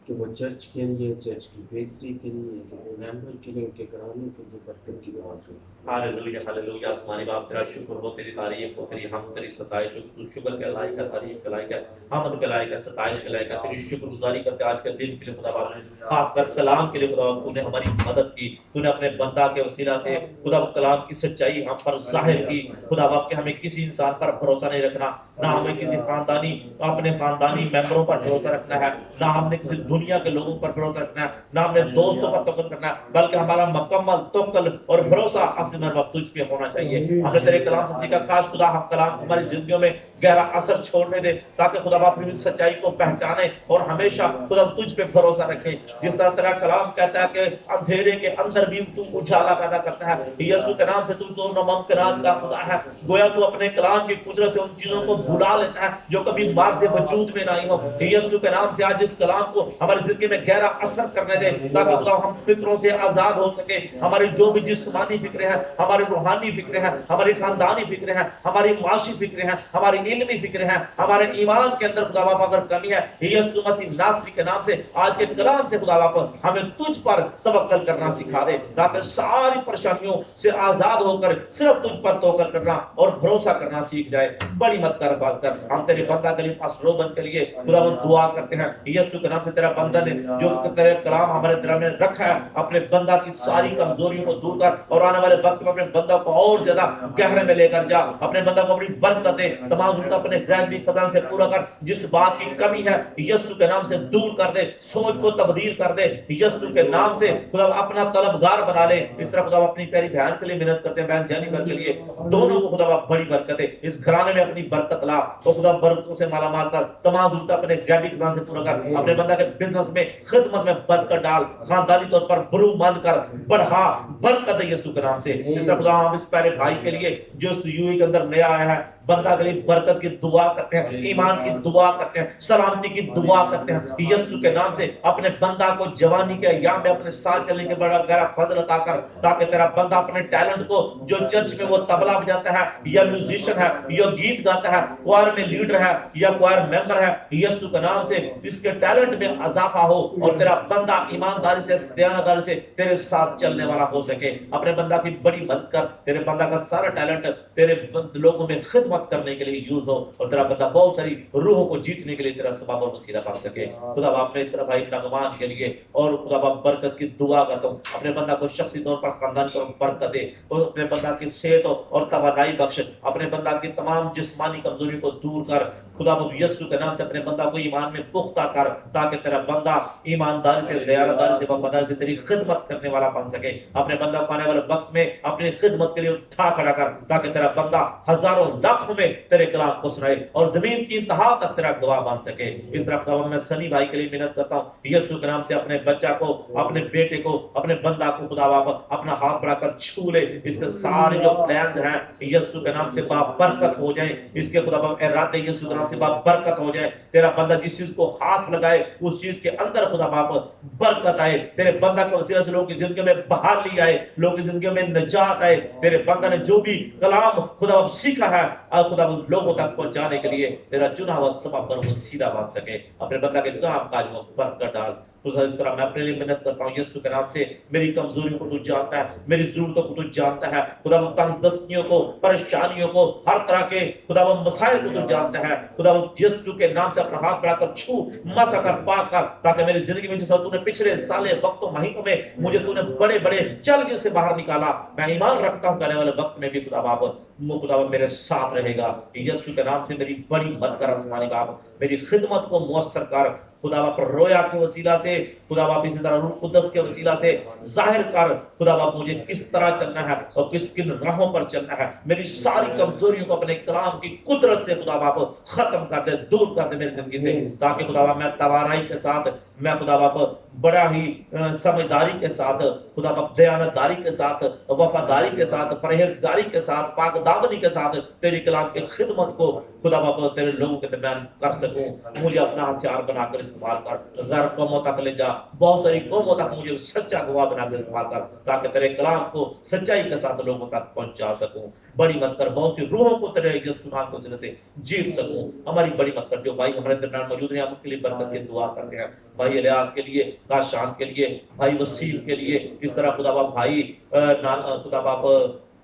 कि वो चर्च के लिए, चर्च की बेहतरी के लिए, कि मेंबर के लिए, उनके घरानों के लिए बरकत की दुआ करें। Hallelujah hallelujah. आसमानी बाप तेरा शुक्र हो, तेरी तारीफ हो, तेरी हम तेरी सताइश हो। तू शुक्र के लायक है, तारीफ के लायक है, हमद के लायक है, सताइश के लायक है। तेरी शुक्रगुजारी करते आज के दिन के लिए खुदा बाप, खासकर कलाम के लिए खुदा बाप, तूने हमारी मदद की। तूने अपने बंदा के वसीला से खुदा बाप कलाम की सच्चाई हम पर जाहिर की। खुदा बाप के हमें किसी इंसान पर भरोसा नहीं रखना, ना हमें किसी खानदानी अपने खानदानी मेंबरों पर भरोसा रखना है, ना हमने किसी दुनिया के लोगों पर भरोसा रखना है, ना हमने दोस्तों पर तवक्कुल करना है, बल्कि हमारा मुकम्मल तवक्कुल और भरोसा आसमान वक्त तुझ पे होना चाहिए। हमने तेरे कलाम से सीखा, काश खुदा हम कलाम हमारी जिंदगियों में गहरा असर छोड़ने दे ताकि खुदा बाप अपनी सच्चाई को पहचाने और हमेशा खुदा तुझ पे भरोसा रखे। जिस तरह तेरा कलाम कहता है कि अंधेरे के अंदर भी तू उजाला पैदा करता है। यीशु के नाम से तू तो नामुमकिनात का खुदा है। गोया तू अपने कलाम की कुदरत से उन चीजों को भुला लेता है जो कभी मार्ग से वजूद में नहीं हो। यीशु के नाम से आज इस कलाम को हमारी जिंदगी में गहरा असर करने दे ताकि खुदा हम फिक्रों से आजाद हो सके। हमारी जो भी जिस्मानी फिक्रें हैं, हमारी रूहानी फिक्रें हैं, हमारी खानदानी फिक्रें हैं, हमारी माशी फिक्रें हैं, हमारी इल्मी फिक्रें हैं, हमारे ईमान के अंदर खुदा बाप अगर कमी है, यीशु मसीह नासरी के नाम से आज के कलाम से खुदा बाप हमें तुझ पर तवक्कुल करना सिखा दे ताकि सारी परेशानियों से आजाद होकर सिर्फ तुझ पर तवक्कुल करना और भरोसा करना सीख जाए। बड़ी मत कर पास कर। हम तेरे बंदा के लिए पास्टर रोबन के लिए खुदा दुआ करते हैं यीशु के नाम से। तेरा बंदा ने जो तेरे कलाम हमारे दिल में रखा है, अपने बंदा की सारी कमजोरियों को दूर कर और आने वाले वक्त में अपने बंदा को और ज्यादा गहरे में लेकर जा। अपने बंदा को अपनी बरकत दे, तमाम उनका अपने गैबी खजाने से पूरा कर। जिस बात की कमी है यीशु के नाम से दूर कर दे, सोच को तब्दील कर दे यीशु के नाम से। खुदा अपना तलबगार बना ले। इस तरह खुदा अपनी प्यारी बहन के लिए मेहनत करते हैं, बहन जेनिफर के लिए, दोनों को खुदा बड़ी बरकत है। इस घराने में अपनी बरकत ला और खुदा बरकतों से माला माल कर। तमाम उनका अपने गैबी खजाने से पूरा कर। अपने बंदा के बिजनेस में, खिदमत में बरकत डाल, खानदानी तौर पर बुरूमंद कर, बढ़ा, बरकत है यीशु के नाम से। इस तरह खुदा हम इस प्यारे भाई के लिए जो यूएई के अंदर नया आया है, बंदा के लिए बरकत की दुआ करते हैं, ईमान की दुआ करते हैं, सलामती की दुआ करते हैं यीशु के नाम से। अपने बंदा को जवानी के अय्याम में अपने साथ चलने के बड़ा गहरा फजल अता कर ताकि तेरा बंदा अपने टैलेंट को, जो चर्च में वो तबला बजाता है या म्यूजिशियन है या गीत गाता है, क्वायर में लीडर है या क्वायर मेंबर है, यीशु के नाम से इसके टैलेंट में इजाफा हो और तेरा बंदा ईमानदारी से, दयानदारी से तेरे साथ चलने वाला हो सके। अपने बंदा की बड़ी मदद कर। तेरे बंदा का सारा टैलेंट तेरे लोगों में खिदमत करने के लिए यूज हो और तेरा बंदा बहुत सारी रूहों को जीतने के लिए तेरा सबब और वसीला बन सके। खुदा बाप ने इस तरह भाई नगमान के लिए और खुदा बाप बरकत की दुआ करता हूँ। अपने बंदा को शख्सी तौर पर खानदान को बरकत दे और अपने बंदा की सेहत और तवानाई बख्श। अपने बंदा की तमाम जिस्मानी कमजोरी को दूर कर। खुदा यीशु के नाम से अपने बंदा को ईमान में पुख्ता कर, ताकि तेरा बंदा ईमानदारी से, दयादारी से, वफादारी से तेरी खिदमत करने वाला बन सके। अपने बंदा को आने वाले वक्त में अपनी खिदमत के लिए उठा खड़ा कर, ताकि तेरा बंदा हजारों लाखों में तेरे कलाम को सुनाए और जमीन की इंतहा तक तेरा गवाह बन सके। इस तरह खुदा मैं सनी भाई के लिए मिन्नत करता हूँ, यीशु के नाम से अपने बच्चा को, अपने बेटे को, अपने बंदा को खुदा अपना हाथ बढ़ाकर छू ले। इसके सारे जो प्लान्स हैं यीशु के नाम से बरकत हो जाए। इसके खुदा इरादे यीशु के नाम से बरकत हो जाए। तेरा बंदा जिस चीज को हाथ लगाए उस चीज के अंदर खुदा बरकत आए। तेरे बंदा के वसीले से लोगों की जिंदगी में बहाली आए, लोगों की जिंदगी में निजात आए। तेरे बंदा ने जो भी कलाम खुदा सीखा है और खुदा लोगों तक पहुंचाने के लिए तेरा चुना हुआ सबब पर वो सीधा बन सके। अपने बंदा के काम काज में बरकत डाल। इस तरह मैं अपने लिए मेहनत करता हूँ यीशु के नाम से। मेरी कमजोरियों को तू जानता है, मेरी जरूरतों को तू जानता है। खुदा तंगदस्तियों को, परेशानियों को, हर तरह के खुदा मसाइल को तू जानता है। खुदा यीशु के नाम से अपना हाथ बढ़ाकर छू, मसा कर, पा कर, ताकि मेरी जिंदगी में जैसा तूने पिछले साले वक्तों महीनों में मुझे तूने बड़े बड़े चैलेंज से बाहर निकाला, मैं ईमान रखता हूँ आने वाले वक्त में भी खुदा मेरे साथ रहेगा। यीशु के नाम से मेरी बड़ी मदद कर आसमानी बाप, मेरी खिदमत को मुयस्सर कर। खुदा पर रोया के वसीला से, खुदा इसी तरह रूह कुद्दस के वसीला से जाहिर कर खुदा मुझे किस तरह चलना है और किन राहों पर चलना है। मेरी सारी कमजोरियों को अपने कलाम की कुदरत से खुदा खत्म कर दे, दूर कर दे मेरी जिंदगी से, ताकि खुदा मैं तवानाई के साथ, मैं खुदा बड़ा ही समझदारी के साथ, खुदा दयानतदारी के साथ, वफादारी के साथ, परहेजगारी के साथ, पाकदामनी के साथ तेरी कलाम की खिदमत को खुदा तेरे लोगों के दरमियान कर सकूं। मुझे अपना हथियार बनाकर इस्तेमाल कर, गैर कौमों तक ले जा, बहुत सारी कौमों तक मुझे सच्चा गवाह बनाकर इस्तेमाल कर, ताकि तेरे कलाम को सच्चाई के साथ लोगों तक पहुंचा सकूं। बड़ी मत कर, बहुत सी रूहों को तेरे यीशु नाम के वसीले से जीत सकूं। हमारी बड़ी मत कर, जो भाई हमारे दरमियान मौजूद हैं, हम उनके लिए बरकत की दुआ करते हैं। भाई इलियास के लिए, काशान के लिए, भाई वसीम के लिए, इस तरह खुदा भाई खुदा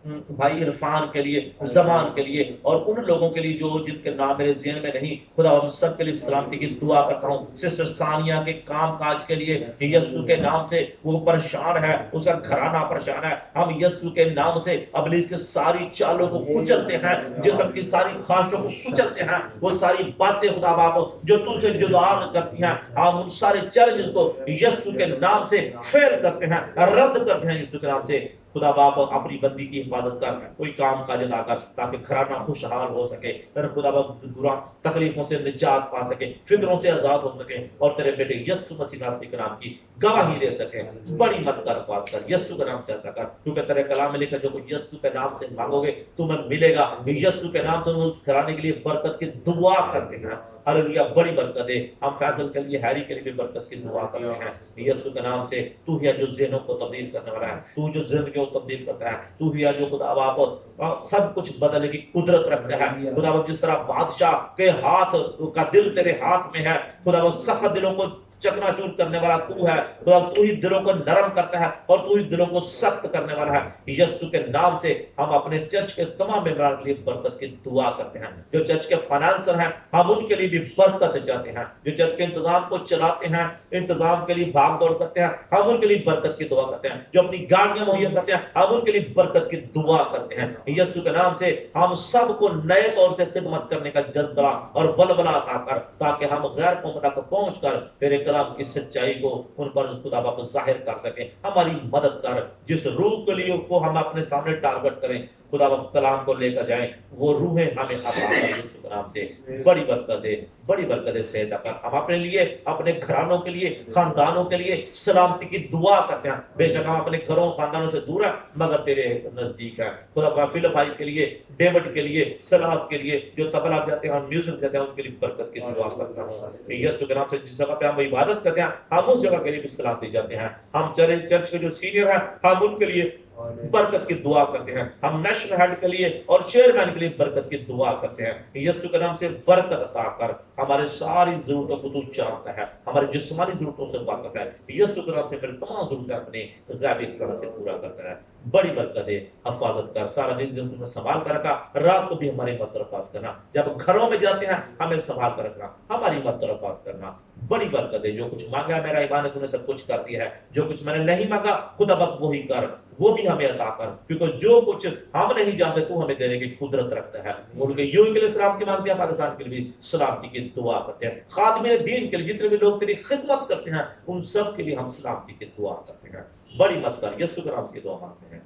भाई इरफान के लिए, जमान के लिए और उन लोगों के लिए जो जिनके नाम मेरे ज़हन में नहीं, खुदा हम सब के लिए सलामती की दुआ करता हूँ। सिस्टर सानिया के काम काज के लिए, यीशु के नाम से वो परेशान है, उसका घराना परेशान है, हम यीशु के नाम से इब्लीस के सारी चालों को कुचलते हैं, जिस्म की सारी ख्वाहिशों को कुचलते हैं। वो सारी बातें खुदा बाप जो तुझसे जुदा करती हैं, हम उन सारे चैलेंजेस को यीशु के नाम से फेल करते हैं, रद्द करते हैं यीशु के नाम से। खुदा बाप अपनी बंदी की हिफाजत कर, कोई काम काज ना कर, ताकि घराना खुशहाल हो सके, तेरे खुदा बाप बुरा तकलीफों से निजात पा सके, फिक्रों से आजाद हो सके और तेरे बेटे यीशु मसीह नासरी के नाम की गवाही दे सके। बड़ी मत कर, पास कर, यीशु के नाम से ऐसा कर, क्योंकि तेरे कलाम में लिखा जो कुछ यीशु के नाम से मांगोगे तुम्हें मिलेगा। यीशु के नाम से उस घराने के लिए बरकत की दुआ करते हैं। हालेलुया, बड़ी बरकत है। हम फैसल के लिए, हैरी के लिए भी बरकत की दुआ करते हैं। यीशु के नाम से तू ही है जो ज़हनों को तब्दील करने वाला है, तू जो जिंदगी को तब्दील करता है, तू ही है जो खुदा बाप सब कुछ बदलने की कुदरत रखता है। खुदा बाप जिस तरह बादशाह के हाथ का दिल तेरे हाथ में है, खुदा बाप सख्त दिलों को चकनाचूर करने वाला तू है। खुदा तू ही दिलों को नरम करता है और तू ही दिलों को सख्त करने वाला है। यीशु के नाम से हम अपने चर्च के तमाम मेंबरों के लिए बरकत की दुआ करते हैं। जो चर्च के फाइनेंसर हैं, हम उनके लिए भी बरकत चाहते हैं। जो चर्च के इंतजाम को चलाते हैं, इंतजाम के लिए भाग दौड़ करते हैं, हम उनके लिए बरकत की दुआ करते हैं। जो अपनी गाड़ियां मुहैया करते हैं, हम उनके लिए बरकत की दुआ करते हैं। यीशु के नाम से हम सबको नए तौर से खिदमत करने का जज्बा और बलबला अता कर, ताकि हम गैर कौम तक पहुंचकर तेरे कलाम की सच्चाई को उन पर खुदा बाप जाहिर कर सके। हमारी मदद कर, जिस रूह के लिए को हम अपने सामने टारगेट करें, खुदा बाप कलाम को लेकर जाएं, वो रूहें हमें अता कर यीशु के नाम से। बड़ी बरकत दे, बड़ी बरकत दे सेहत कर। हम अपने लिए, अपने घरानों के लिए, खानदानों के लिए सलामती की दुआ करते हैं। बेशक हम अपने घरों खानदानों से दूर हैं, मगर तेरे नजदीक है। खुदा फिलिप भाई के लिए, डेविड के लिए, सलास के लिए जो तबला बजाते हैं, म्यूजिक बजाते हैं, उनके लिए बरकत की दुआ करता हूं यीशु के नाम से। जिस जगह पे हम इबादत करते हैं, हम उस जगह के लिए भी सलामती जाते हैं। हम चर्च के जो सीनियर हैं, हम उनके लिए बरकत की दुआ करते हैं। हम नेशनल हेड के लिए और चेयरमैन के लिए बरकत की दुआ करते हैं। यीशु के नाम से बरकत अता कर। हमारे सारी जरूरतों को तू जानता है, हमारी जिस्मानी जरूरतों से वाकिफ है। यीशु के नाम से फिर तमाम जरूरतें अपने गैबी तरह से पूरा करता है। बड़ी बरकत है। हिफाजत कर, सारा दिन जो तुमने संभाल कर रखा, रात को भी हमारी मत तरफाज करना। जब घरों में जाते हैं हमें संभाल कर रखना, हमारी मत तरफाज करना। बड़ी बरकत है। जो कुछ मांगा मेरा ईमान है तूने सब कुछ कर दिया है। जो कुछ मैंने नहीं मांगा खुदा बक वही कर, वो भी हमें अता कर, क्योंकि जो कुछ हम नहीं जानते तू हमें देने की कुदरत रखता है। उनके यूं के लिए सलामती मांगते हैं, पाकिस्तान के लिए भी सलामती की दुआ करते हैं। खादिम दीन के लिए जितने भी लोग तेरी खिदमत करते हैं उन सब के लिए हम सलामती की दुआ करते हैं। बड़ी मत कर, यीशु के नाम से दुआ मांगते हैं,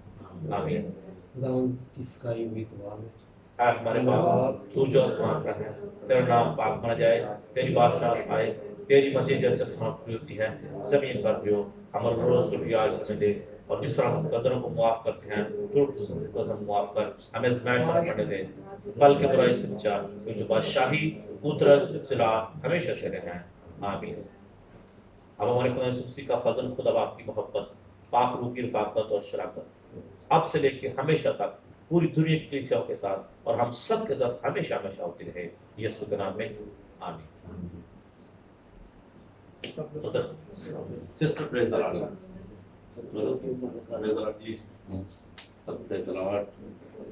आमीन। खुदावंद इसका ही भी दुआ है। ऐ हमारे बाप तू जो आसमान पर है, तेरा नाम पाक माना जाए, तेरी बादशाह आए, तेरी मर्जी जैसे आसमान पर होती है जमीन पर भी हो। हमारा रोज की आज हमें दे, और जिस तरह हम कदरों को माफ करते हैं तो हम माफ कर, हमें आज़माइश में पड़ने दे, बल्कि बुराई से बचा, जो बादशाही कुदरत जिला हमेशा तेरे हैं, आमीन। अब हमारे खुदा यीशु मसीह का फजल, खुदा बाप की मोहब्बत, पाक रूह की रफ़ाकत और शराकत अब से लेके हमेशा तक पूरी दुनिया की कलीसियाओं के साथ और हम सब के साथ हमेशा हमेशा होती रहे, यीशु के नाम में, आमीन। Sister praise the lord, praise the lord जी, सब praise the lord,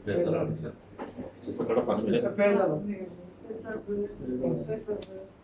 praise the lord. Sister थोड़ा पानी मिलेगा। Praise the Lord.